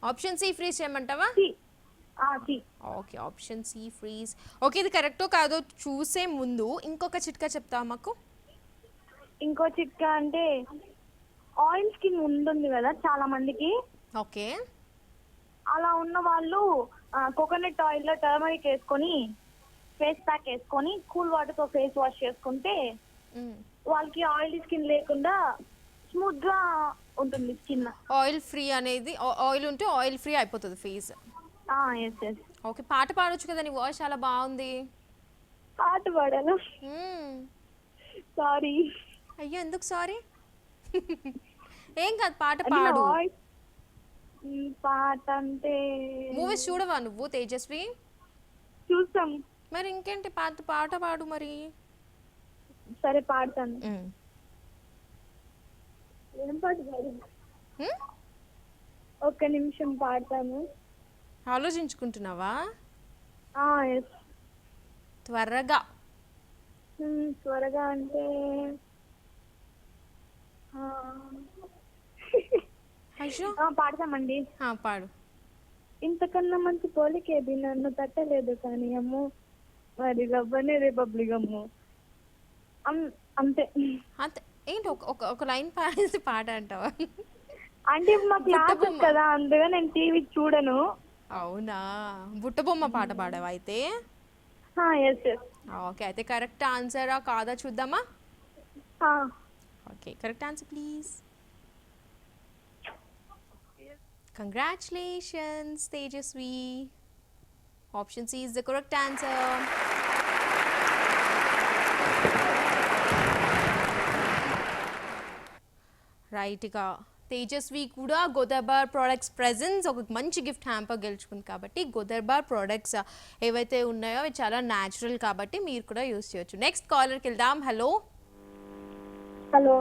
option C freeze చేయమంటావా? Okay, option C freeze. Okay, ఇది కరెక్టో కాదో చూసే ముందు ఇంకొక చిట్కా చెప్తావా మాకు? ఇంకో చిట్కా అంటే ఆయిల్ స్కిన్ ఉంటుంది కదా చాలా మందికి. ఓకే, అలా ఉన్న వాళ్ళు కోకోనట్ ఆయిల్ లో టర్మరిక్ వేసుకొని ఫేస్ ప్యాక్ వేసుకొని కూల్ వాటర్ తో ఫేస్ వాష్ చేసుకుంటే వాళ్ళకి ఆయిల్ స్కిన్ లేకుండా స్మూత్ గా ఉంటుంది స్కిన్. ఆయిల్ ఫ్రీ అనేది, ఆయిల్ ఉంటే ఆయిల్ ఫ్రీ అయిపోతుంది ఫేస్. ఓకే, పాట పాడొచ్చు కదా, నీ వాయిస్ చాలా బాగుంది. పాట పాడాను, సారీ. అయ్యో, ఎందుకు సారీ? ఏం కాదు, పాట పాడు. పాట అంటే మూవీస్ చూడవా నువ్వు తేజస్వి? చూస్తాం. మరి ఇంకేంటి, పాట పాడు మరి. సరే పాడతాను. ఏం పాట పాడు? ఒక్క నిమిషం పాడతాను. ఆలోచించుకుంటున్నావా? త్వరగా. త్వరగా అంటే పాడతామండి. పాడు. ఇంతకన్నా మంచి పోలికేది నన్ను తట్టలేదు కానీ అమ్మో, మరి రవ్వనే రిపబ్లిక్ అమ్మో. అంతే. ఏంటి ఒక లైన్ పాడేసి పాట అంటావా? అంటే మా క్లాస్ కదా, అందుగా నేను టీవీ చూడను. అవునా, బుట్టబొమ్మ పాట పాడావా అయితే? ఓకే, అయితే కరెక్ట్ ఆన్సరా కాదా చూద్దామా? Okay, correct answer please. Congratulations Tejaswi. Option C is the correct answer. రైట్గా తేజస్వి కూడా గోదర్బార్ ప్రోడక్ట్స్ ప్రెజెన్స్ ఒక మంచి గిఫ్ట్ హ్యాంపర్ గెలుచుకుంది. కాబట్టి గోదర్బార్ ప్రోడక్ట్స్ ఏవైతే ఉన్నాయో అవి చాలా న్యాచురల్ కాబట్టి మీరు కూడా యూస్ చేయొచ్చు. నెక్స్ట్ కాలర్కి వెళ్దాం. హలో. హలో,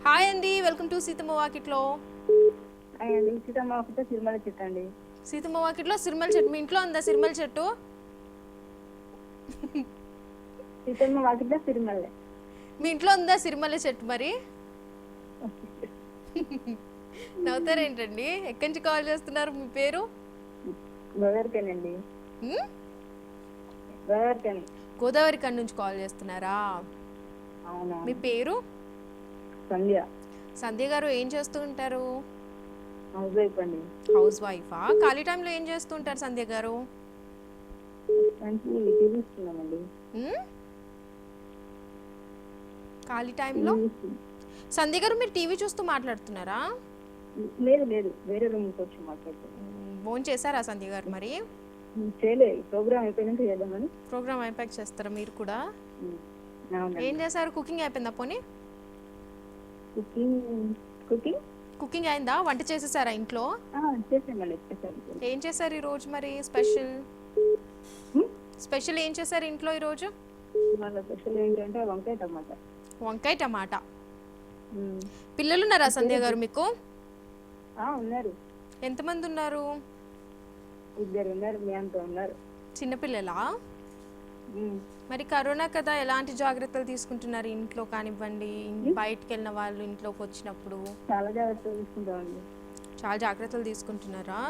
హాయ్ అండి, వెల్కమ్ టు సీతమ్మ వాకిట్లో. సీతమ్మ వాకిట్లో సిరిమల చెట్టు అండి. సీతమ్మ వాకిట్లో సిరిమల చెట్టు మీ ఇంట్లో ఉందా? సిరిమల చెట్టు సీతమ్మ వాకిట్లో సిరిమల్లె. మీ ఇంట్లో ఉందా సిరిమల్లె చెట్టు మరి? నవ్వుతారేంటండి? ఎక్కడి నుంచి కాల్ చేస్తున్నారు? మీ పేరు? గోదావరికేనండి. హ్మ్? గోదావరికేని. గోదావరి కన్ నుంచి కాల్ చేస్తున్నారా? అవునా. మీ పేరు? సంధ్య. సంధ్య గారు ఏం చేస్తూ ఉంటారు? హౌస్ వైఫ్ అండి. హౌస్ వైఫా? ఖాళీ టైంలో ఏం చేస్తూ ఉంటారు సంధ్య గారు? మంచి టీవీ ఇస్తున్నామండి. హ్మ్? ఖాళీ టైంలో సంధ్య గారు మీరు టీవీ చూస్తూ మాట్లాడుతున్నారా? లేదు లేదు, వేరే రూమ్కి వచ్చి మాట్లాడుతున్నాం. ఫోన్ చేశారా సంధ్య గారు మరి? చేయలేదు, ప్రోగ్రామ్ అయిపోయినాక చేద్దామని. ప్రోగ్రామ్ అయిపోయాక చేస్తారా మీరు కూడా? అవునండి. ఏం చేశారు? కుకింగ్ అయిపోయిందా పోనీ? కుకింగ్ కుకింగ్ కుకింగ్ అయిందా? వంట చేసేసారా ఇంట్లో? చేసామండి, చేసాను. ఏం చేశారు ఈరోజు మరి స్పెషల్? స్పెషల్ ఏం చేశారు ఇంట్లో ఈరోజు? వాళ్ళ స్పెషల్ ఏంటంటే వంకాయ టమాటా. వంకాయ టమాటా. పిల్లలు ఉన్నారా సంధ్య గారు మీకు? ఉన్నారు. ఎంతమంది ఉన్నారు? 2 ఉన్నారు, మీ అంత ఉన్నారు. చిన్నపిల్లలా? మరి కరోనా కదా, ఎలాంటి జాగ్రత్తలు తీసుకుంటున్నారు ఇంట్లో కానివ్వండి, బయటకు వెళ్ళిన వాళ్ళు ఇంట్లోకి వచ్చినప్పుడు? చాలా జాగ్రత్తలు తీసుకుంటామండి. చాలా జాగ్రత్తలు తీసుకుంటున్నారా?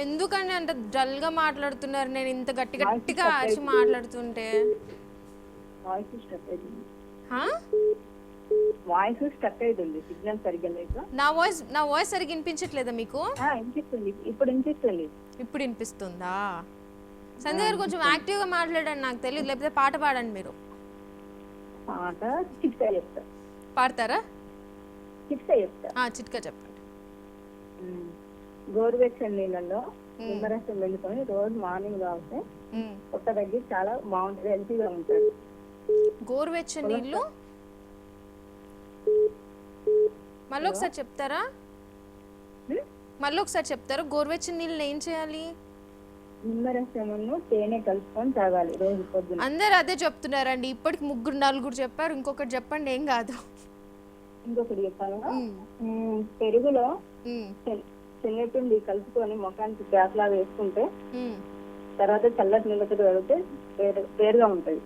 ఎందుకండి అంత డల్గా మాట్లాడుతున్నారు? నేను ఇంత గట్టి గట్టిగా అరిచి మాట్లాడుతుంటే వాయిస్ స్టక్ అవుతుంది. హా? వాయిస్ స్టక్ అవుతుంది, సిగ్నల్ సరిగ్గా లేక. నా వాయిస్ సరిగ్గా వినిపించట్లేదా మీకు? వినిపిస్తుంది, ఇప్పుడు వినిపిస్తుంది. ఇప్పుడు వినిపిస్తుందా? సంధ్య గారు కొంచెం యాక్టివ్గా మాట్లాడండి, నాకు తెలియదు. లేకపోతే పాట పాడండి మీరు. పాట చిట్కా చెప్తా. పాడతారా? చిట్కా చెప్తా. చిట్కా చెప్పండి. గోరువెచ్చని నీళ్ళల్లో నిమ్మరసం వెళ్ళుకొని రోజు మార్నింగ్ తాగితే పొట్ట తగ్గి చాలా బాగుంటుంది, హెల్తీగా ఉంటుంది. గోరువెచ్చని నీళ్ళు మళ్ళీ ఒకసారి చెప్తారా? గోరువెచ్చని నీళ్ళు ఏం చేయాలి? నిమ్మరసమును తేనె కలుపుకొని తాగాలి రోజు పొద్దున. అందరు అదే చెప్తున్నారండి. ఇప్పటికి 3-4 చెప్పారు, ఇంకొకటి చెప్పండి, ఏం కాదు. ఇంకొకటి చెప్పాను. పెరుగులో శనగపిండి కలుపుకొని ముఖానికి ప్యాక్ లాగా వేసుకుంటే తర్వాత చల్లటి నీళ్ళతో కడిగితే వేరుగా ఉంటుంది.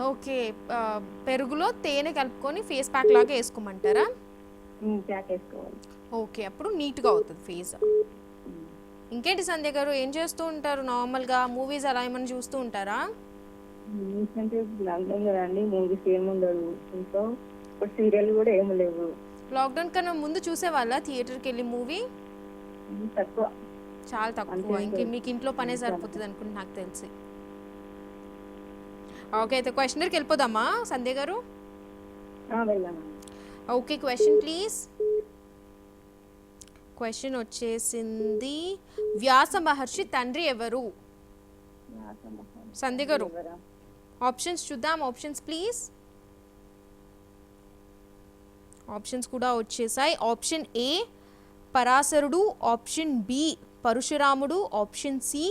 ఓకే, పెరుగులో తేనె కలుపుకొని ఫేస్ ప్యాక్ లాగా వేసుకోమంటారా? ప్యాక్ వేసుకోవాలి. ఓకే, అప్పుడు నీట్గా అవుతుంది ఫేస్. ఇంకేంటి సంధ్య గారు, ఏం చేస్తూ ఉంటారు నార్మల్గా? మూవీస్ అలా ఏమైనా చూస్తూ ఉంటారా? మూవీస్ అంటే లాక్డౌన్ కదండి, మూవీస్ ఏముండదు. ఇంకా ఇప్పుడు సీరియల్ కూడా ఏమి లేవు. లాక్డౌన్ కన్నా ముందు చూసేవాళ్ళ థియేటర్కి వెళ్ళి మూవీ? తక్కువ, చాలా తక్కువ. ఇంకే మీకు ఇంట్లో పనే సరిపోతుంది అనుకుంటే నాకు తెలిసి. ఓకే, అయితే క్వశ్చనర్కి వెళ్ళిపోదామా సంధ్య గారు? Okay, question please. క్వశ్చన్ వచ్చేసింది, వ్యాస మహర్షి తండ్రి ఎవరు? సంధ్య గారు ఆప్షన్స్ చూద్దాం. Options please. ఆప్షన్స్ కూడా వచ్చేసాయి. ఆప్షన్ ఏ పరాశరుడు, ఆప్షన్ బి పరశురాముడు, option C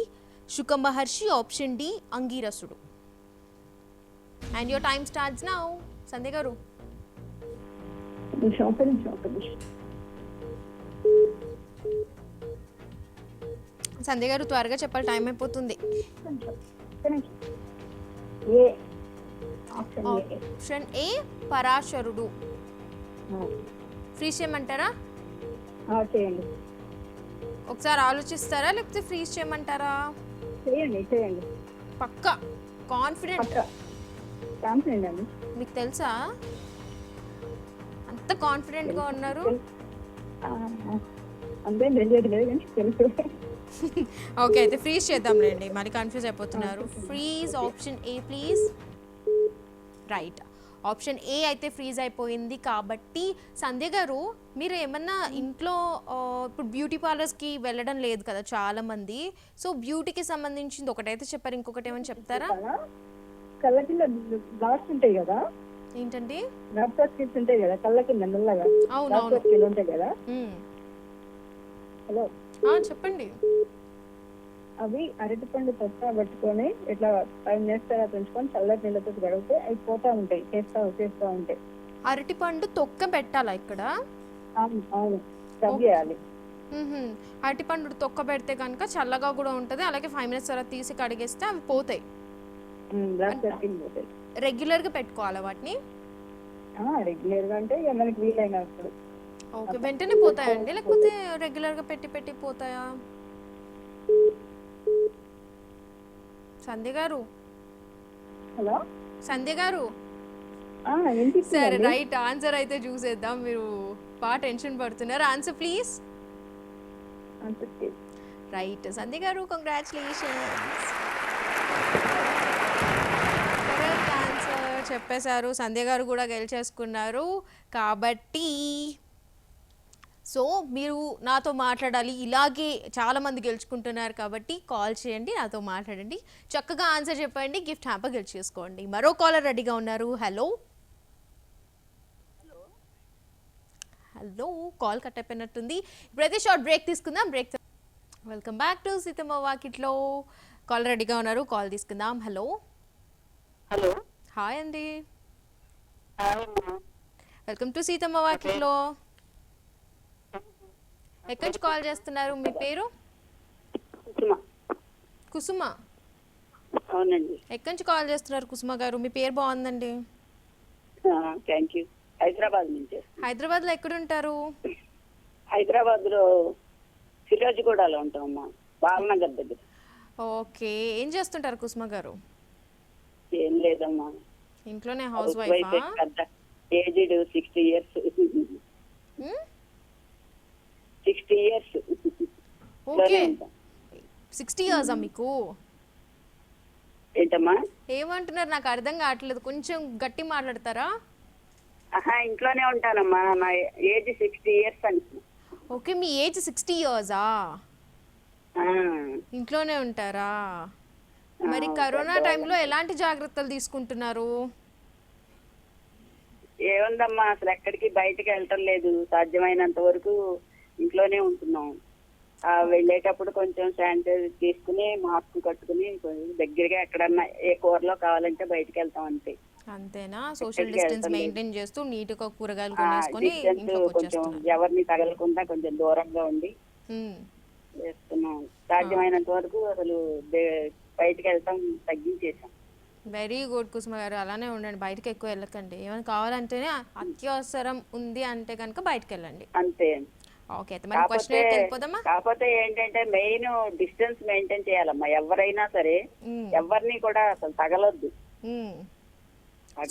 Shuka Maharshi, option D అంగీరసుడు. And your time starts now. Sandhya garu Sandhya గారు త్వరగా చెప్పాలి, టైం అయిపోతుంది. ఆప్షన్ ఏ పరాశరుడు. ఫ్రీజ్ చేయమంటారా? చేయండి. ఒకసారి ఆలోచిస్తారా లేకపోతే ఫ్రీజ్ చేయమంటారా? చేయండి. పక్కా కాన్ఫిడెంట్ అండి. మీకు తెలుసా అంత కాన్ఫిడెంట్ గా ఉన్నారు? ఓకే, అయితే ఫ్రీజ్ చేద్దాం రండి, మరి కన్ఫ్యూజ్ అయిపోతున్నారు. Freeze option A please. Right, option A అయితే ఫ్రీజ్ అయిపోయింది. కాబట్టి సంధ్య గారు, మీరు ఏమన్నా ఇంట్లో ఇప్పుడు బ్యూటీ పార్లర్స్కి వెళ్ళడం లేదు కదా చాలా మంది, సో బ్యూటీకి సంబంధించింది ఒకటైతే చెప్పారు, ఇంకొకటి ఏమైనా చెప్తారా? కళ్ళ కింద డాట్స్ ఉంటాయి కదా, ఏంటండి? డాట్స్ ఉంటాయి కదా కళ్ళ కింద నల్లగా. అవునవును, ఉంటాయి కదా. హలో, చెప్పండి. అవి అరటిపండు తొక్క పట్టుకొని ఇట్లా 5 minutes తర్వాత ఉంచుకొని చల్లటి నీళ్ళతో గడిగితే అవి పోతా ఉంటాయి, చేస్తూ ఉంటాయి. అరటిపండు తొక్క పెట్టాలా ఇక్కడ? అవును, స్క్రబ్ చేయాలి. అరటిపండు తొక్క పెడితే కనుక చల్లగా కూడా ఉంటుంది, అలాగే 5 minutes తర్వాత తీసి కడిగేస్తే అవి పోతాయి. బ్లడ్ సర్కిల్ పోతాయి. రెగ్యులర్గా పెట్టుకోవాలా వాటిని? రెగ్యులర్గా అంటే ఇక మనకి వీలైనప్పుడు. ఓకే, వెంటనే పోతాయండి లేకపోతే రెగ్యులర్గా పెట్టి పెట్టి పోతాయా? సంధ్య గారు, హలో సంధ్య గారు, సరే వినిపిస్తుంది. రైట్ ఆన్సర్ అయితే చూసేద్దాం. మీరు బాగా టెన్షన్ పడుతున్నారు. Answer please. రైట్ సంధ్య గారు, కంగ్రాచులేషన్స్. కరెక్ట్ ఆన్సర్ చెప్పేశారు. సంధ్య గారు కూడా గెలిచేసుకున్నారు. కాబట్టి సో మీరు నాతో మాట్లాడాలి. ఇలాగే చాలామంది గెలుచుకుంటున్నారు కాబట్టి కాల్ చేయండి, నాతో మాట్లాడండి, చక్కగా ఆన్సర్ చెప్పండి, గిఫ్ట్ హ్యాంపర్ గెలిచేసుకోండి. మరో కాలర్ రెడీగా ఉన్నారు. హలో హలో, కాల్ కట్ అయిపోయినట్టుంది. ఇప్పుడైతే షార్ట్ బ్రేక్ తీసుకుందాం. Break. Welcome back to Seethamma Vakitlo. Call రెడీగా ఉన్నారు, కాల్ తీసుకుందాం. హలో హలో హాయ్ అండి, వెల్కమ్ టు సీతమ్మ వాకిట్లో. ఎక్కడి నుంచి కాల్ చేస్తున్నారు? మీ పేరు? కుసుమ. అవునండి. ఎక్కడి నుంచి కాల్ చేస్తున్నారు కుసుమ గారు? మీ పేరు బాగుందండి. Thank you. హైదరాబాద్ నుంచి. హైదరాబాద్లో ఎక్కడుంటారు? హైదరాబాద్ లో ఫిరోజ్గూడలో ఉంటామమ్మా, బాలనగర్ దగ్గర. ఓకే, ఏం చేస్తుంటారు కుసుమ గారు? ఏం లేదమ్మా, ఇంట్లోనే హౌస్ వైఫ్. వైఫా? పెద్ద ఏజ్డ్ 60 years. 60 years. ఓకే, 60 ఇయర్సా మీకు? ఏంటమ్మా? ఏమంటున్నారు నాకు అర్థం కావట్లేదు, కొంచెం గట్టి మాట్లాడతారా? ఇంట్లోనే ఉంటానమ్మా, నా ఏజ్ 60 years అని. ఓకే, మీ ఏజ్ 60 ఇయర్సా? ఇంట్లోనే ఉంటారా? మరి కరోనా టైంలో ఎలాంటి జాగ్రత్తలు తీసుకుంటున్నారు? ఏముందమ్మా, అసలు ఎక్కడికి బయటకి వెళ్ళటం లేదు. సాధ్యమైనంత వరకు ఇంట్లోనే ఉంటున్నాం. వెళ్ళేటప్పుడు కొంచెం శానిటైజర్ తీసుకుని, మాస్క్ కట్టుకుని, దగ్గరగా ఎక్కడన్నా ఏ కూరలో కావాలంటే బయటకు వెళ్తాం అంతే. అంతేనా? సోషల్ డిస్టెన్స్ మెయింటైన్ చేస్తూ నీట్గా కూరగాయలు కొనేసుకొని ఇంట్లోకి కొంచెం వచ్చేస్తున్నారు. ఎవరిని తగలకుండా కొంచెం దూరంగా ఉండి చేస్తున్నాం. సాధ్యమైనంత వరకు అసలు బయటకు వెళ్తాం తగ్గించేసాం. వెరీ గుడ్ కుసుమ గారు, అలానే ఉండండి, బయటకు ఎక్కువ వెళ్ళకండి. ఏమైనా కావాలంటేనే అత్యవసరం ఉంది అంటే కనుక బయటకు వెళ్ళండి. అంతే. ఓకే, అయితే మనం క్వశ్చన్ వెళ్ళిపోదామా? కాకపోతే ఏంటంటే మెయిన్ డిస్టెన్స్ మెయింటైన్ చేయాలమ్మా. ఎవరైనా సరే ఎవరిని కూడా అసలు తగలొద్దు.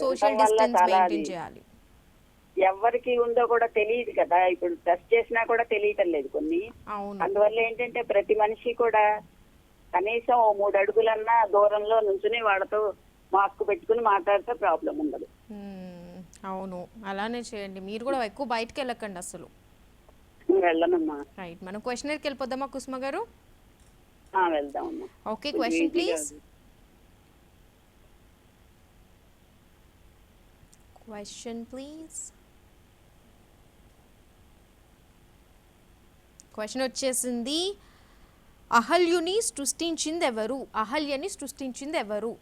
సోషల్ డిస్టెన్స్ మెయింటైన్ చేయాలి. ఎవరికి ఉందో కూడా తెలియదు కదా, ఇప్పుడు టెస్ట్ చేసినా కూడా తెలియటం లేదు కొన్ని. అందువల్ల ఏంటంటే ప్రతి మనిషి కూడా కనీసం 3 అడుగులన్నా దూరంలో నుంచుని వాళ్ళతో మాస్క్ పెట్టుకుని మాట్లాడితే ప్రాబ్లం ఉండదు. అవును, అలానే చేయండి. మీరు కూడా ఎక్కువ బయటకు వెళ్ళకండి అసలు. వెళ్ళనమ్మా. రైట్, మనం క్వశ్చనర్కి వెళ్ళిపోదామా కుసుమ గారు? వెళ్దామమ్మా. Okay, question please. Question please. Question వచ్చేసింది, అహల్యుని సృష్టించింది ఎవరు? అహల్యని సృష్టించింది ఎవరు?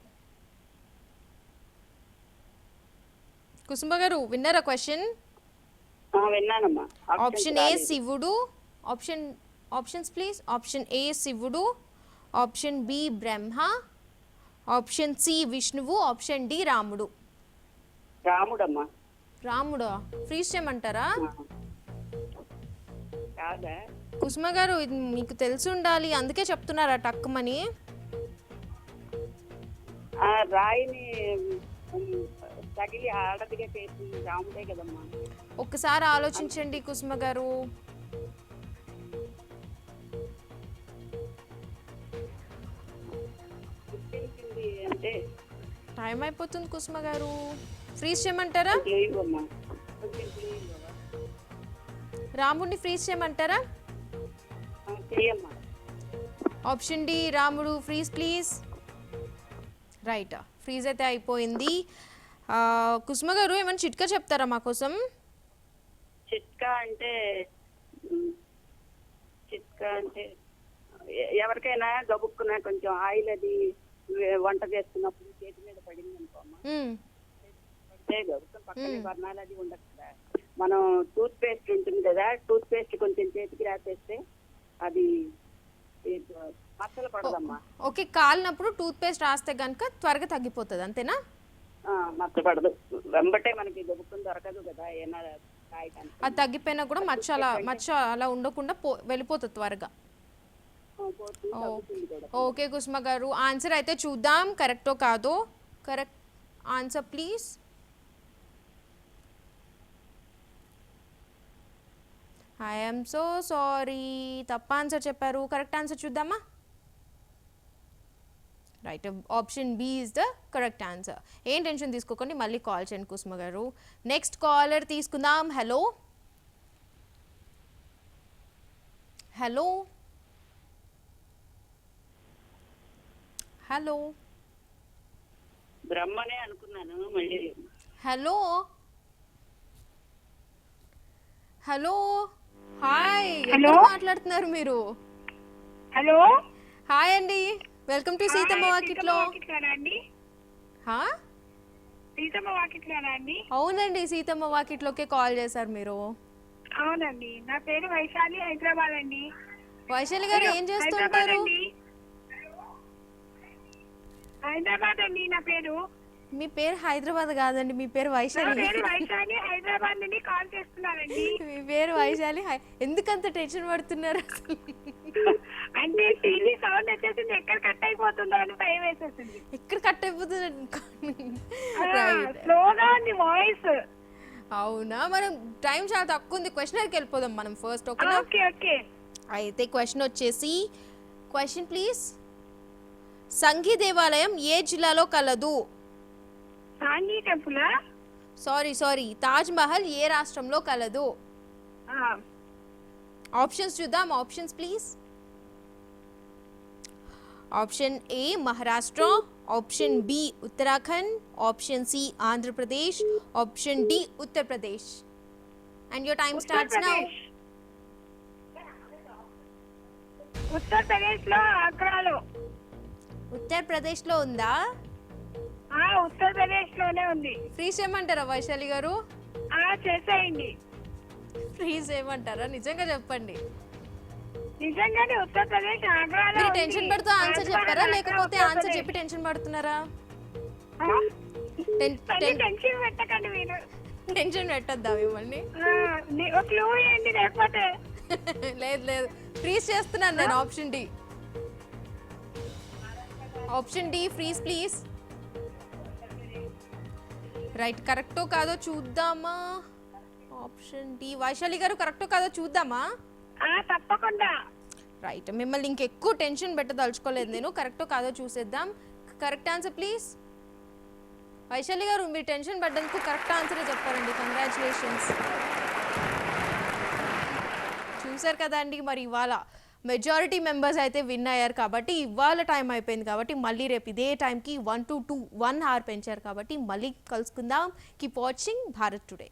కుసుమ గారు విన్నారా క్వశ్చన్? విన్నానమ్మా. ఆప్షన్ ఏ శివుడు, ఆప్షన్స్ ప్లీజ్. ఆప్షన్ ఏ శివుడు, ఆప్షన్ బి బ్రహ్మ, ఆప్షన్ సి విష్ణువు, ఆప్షన్ డి రాముడు. రాముడమ్మా. రాముడా? ఫ్రీజ్ చేయమంటారా? కాదా కుసుమ గారు, ఇది మీకు తెలిసి ఉండాలి, అందుకే చెప్తున్నారా టక్కుమని? రాయిని తగిలి ఆడదిగా చేసి రాముడే కదమ్మా. ఒక్కసారి ఆలోచించండి కుసుమ గారు. అంటే టైం అయిపోతుంది కుసుమ గారు, ఫ్రీజ్ చేయమంటారా? రాముడిని ఫ్రీజ్ చేయమంటారా? ఆప్షన్ డి రాముడు ఫ్రీజ్ ప్లీజ్. రైట్, ఫ్రీజ్ అయితే అయిపోయింది. కుసుమ గారు ఏమైనా చిట్కా చెప్తారా మా కోసం? చిట్కా అంటే ఎవరికైనా గబుక్కున కొంచెం ఆయిల్ అది వంట చేస్తున్నప్పుడు చేతి మీద పడింది అనుకోమ్మా, పక్కనే వర్ణాలు అది ఉండదు కదా, మనం టూత్ పేస్ట్ ఉంటుంది కదా, టూత్ పేస్ట్ కొంచెం చేతికి రాసేస్తే అది మచ్చలు పడదమ్మా. ఓకే, కాలినప్పుడు టూత్ పేస్ట్ రాస్తే కనుక త్వరగా తగ్గిపోతుంది అంతేనా? మచ్చ పడదు, వెంబటే మనకి దొరుకుతుంది దొరకదు కదా ఏమైనా కాయటానికి. అది తగ్గిపోయినా కూడా మచ్చ అలా ఉండకుండా వెళ్ళిపోతుంది త్వరగా. ఓకే కుసుమ గారు, ఆన్సర్ అయితే చూద్దాం కరెక్టో కాదో. Correct answer please. I'm so sorry, తప్ప ఆన్సర్ చెప్పారు. కరెక్ట్ ఆన్సర్ చూద్దామా? Right, option B is the correct answer. ఏం టెన్షన్ తీసుకోకండి, మళ్ళీ కాల్ చేయండి కుసుమ గారు. నెక్స్ట్ కాలర్ తీసుకుందాం. హలో హలో హలో బ్రహ్మనే అనుకున్నాను మళ్ళీ. హలో హలో హాయ్, హలో మాట్లాడుతున్నారు మీరు? హలో హాయ్ అండి, వెల్కమ్ టు సీతమ్మ వాకిట్లో. హా? సీతమ్మ వాకిట్లోనా అండి? అవునండి, సీతమ్మ వాకిట్లోకే కాల్ చేశారు మీరు. అవునండి, నా పేరు వైశాలి, హైదరాబాద్ అండి. వైశాలి గారు ఏం చేస్తుంటారు? హైదరాబాద్ అండి నా పేరు. మీ పేరు హైదరాబాద్ కాదండి, మీ పేరు వైశాలి. వైశాలి, హైదరాబాద్ నుండి కాల్ చేస్తున్నానండి. మీ పేరు వైశాలి. ఎందుకంత టెన్షన్ పడుతున్నారు అసలు? అంటే టీవీ సౌండ్ వచ్చేసింది, ఎక్కడ కట్ అయిపోతుందో అని భయం వేసేసింది. ఎక్కడ కట్ అయిపోతుంది? స్లోగా ఉంది వాయిస్. అవునా, మనం టైం చాలా తక్కువ ఉంది, క్వశ్చనర్కి వెళ్ళిపోదాం మనం ఫస్ట్. ఓకేనా? Okay okay. అయితే క్వశ్చన్ వచ్చేసి, క్వశ్చన్ ప్లీజ్. సంఘీ దేవాలయం ఏ జిల్లాలో కలదు? సాంఘీ టెంపుల్. సారీ, తాజ్ మహల్ ఏ రాష్ట్రంలో కలదు? ఆప్షన్స్ చూద్దాం. Options please. Option A Maharashtra, option B Uttarakhand, option C Andhra Pradesh, option D Uttar Pradesh. And your time starts now. Uttar Pradesh లో ఆగ్రాలో. ఉత్తరప్రదేశ్ లో ఉందా? ఉత్తరప్రదేశ్ లోనే ఉంది. ఫ్రీజ్ ఏమంటారా వైశాలి గారు? చేసేయండి. ఫ్రీజ్ ఏమంటారా? నిజంగా చెప్పండి. నిజంగానే ఉత్తరప్రదేశ్ ఆగ్రాలో. మీరు టెన్షన్ పడుతూ ఆన్సర్ చెప్పారా, లేకపోతే ఆన్సర్ చెప్పి టెన్షన్ పడుతున్నారా? టెన్షన్ పెట్టకండి మీరు. టెన్షన్ పెట్టద్దా మిమ్మల్ని? క్లూ ఏంటి లేకపోతే? లేదు, ఫ్రీజ్ చేస్తున్నాను నేను. Option D. Option D freeze please. Right, కరెక్టో కాదో చూద్దామా? Option D. వైశాలి గారు కరెక్టో కాదో చూద్దామా? తప్పకుండా. రైట్, మిమ్మల్ని ఇంకెక్కువ టెన్షన్ పెట్టదలుచుకోలేదు నేను. కరెక్టో కాదో చూసేద్దాం. Correct answer please. వైశాలి గారు, మీరు టెన్షన్ పడ్డందుకు కరెక్ట్ ఆన్సరే చెప్పారండి. కంగ్రాచులేషన్స్. చూసారు కదా అండి, మరి ఇవాళ మెజారిటీ మెంబర్స్ అయితే విన్ అయ్యారు కాబట్టి ఇవాళ టైం అయిపోయింది కాబట్టి మళ్ళీ రేపు ఇదే టైంకి 1 to 2 1 hour పెంచారు కాబట్టి మళ్ళీ కలుసుకుందాం. Keep watching Bharat today.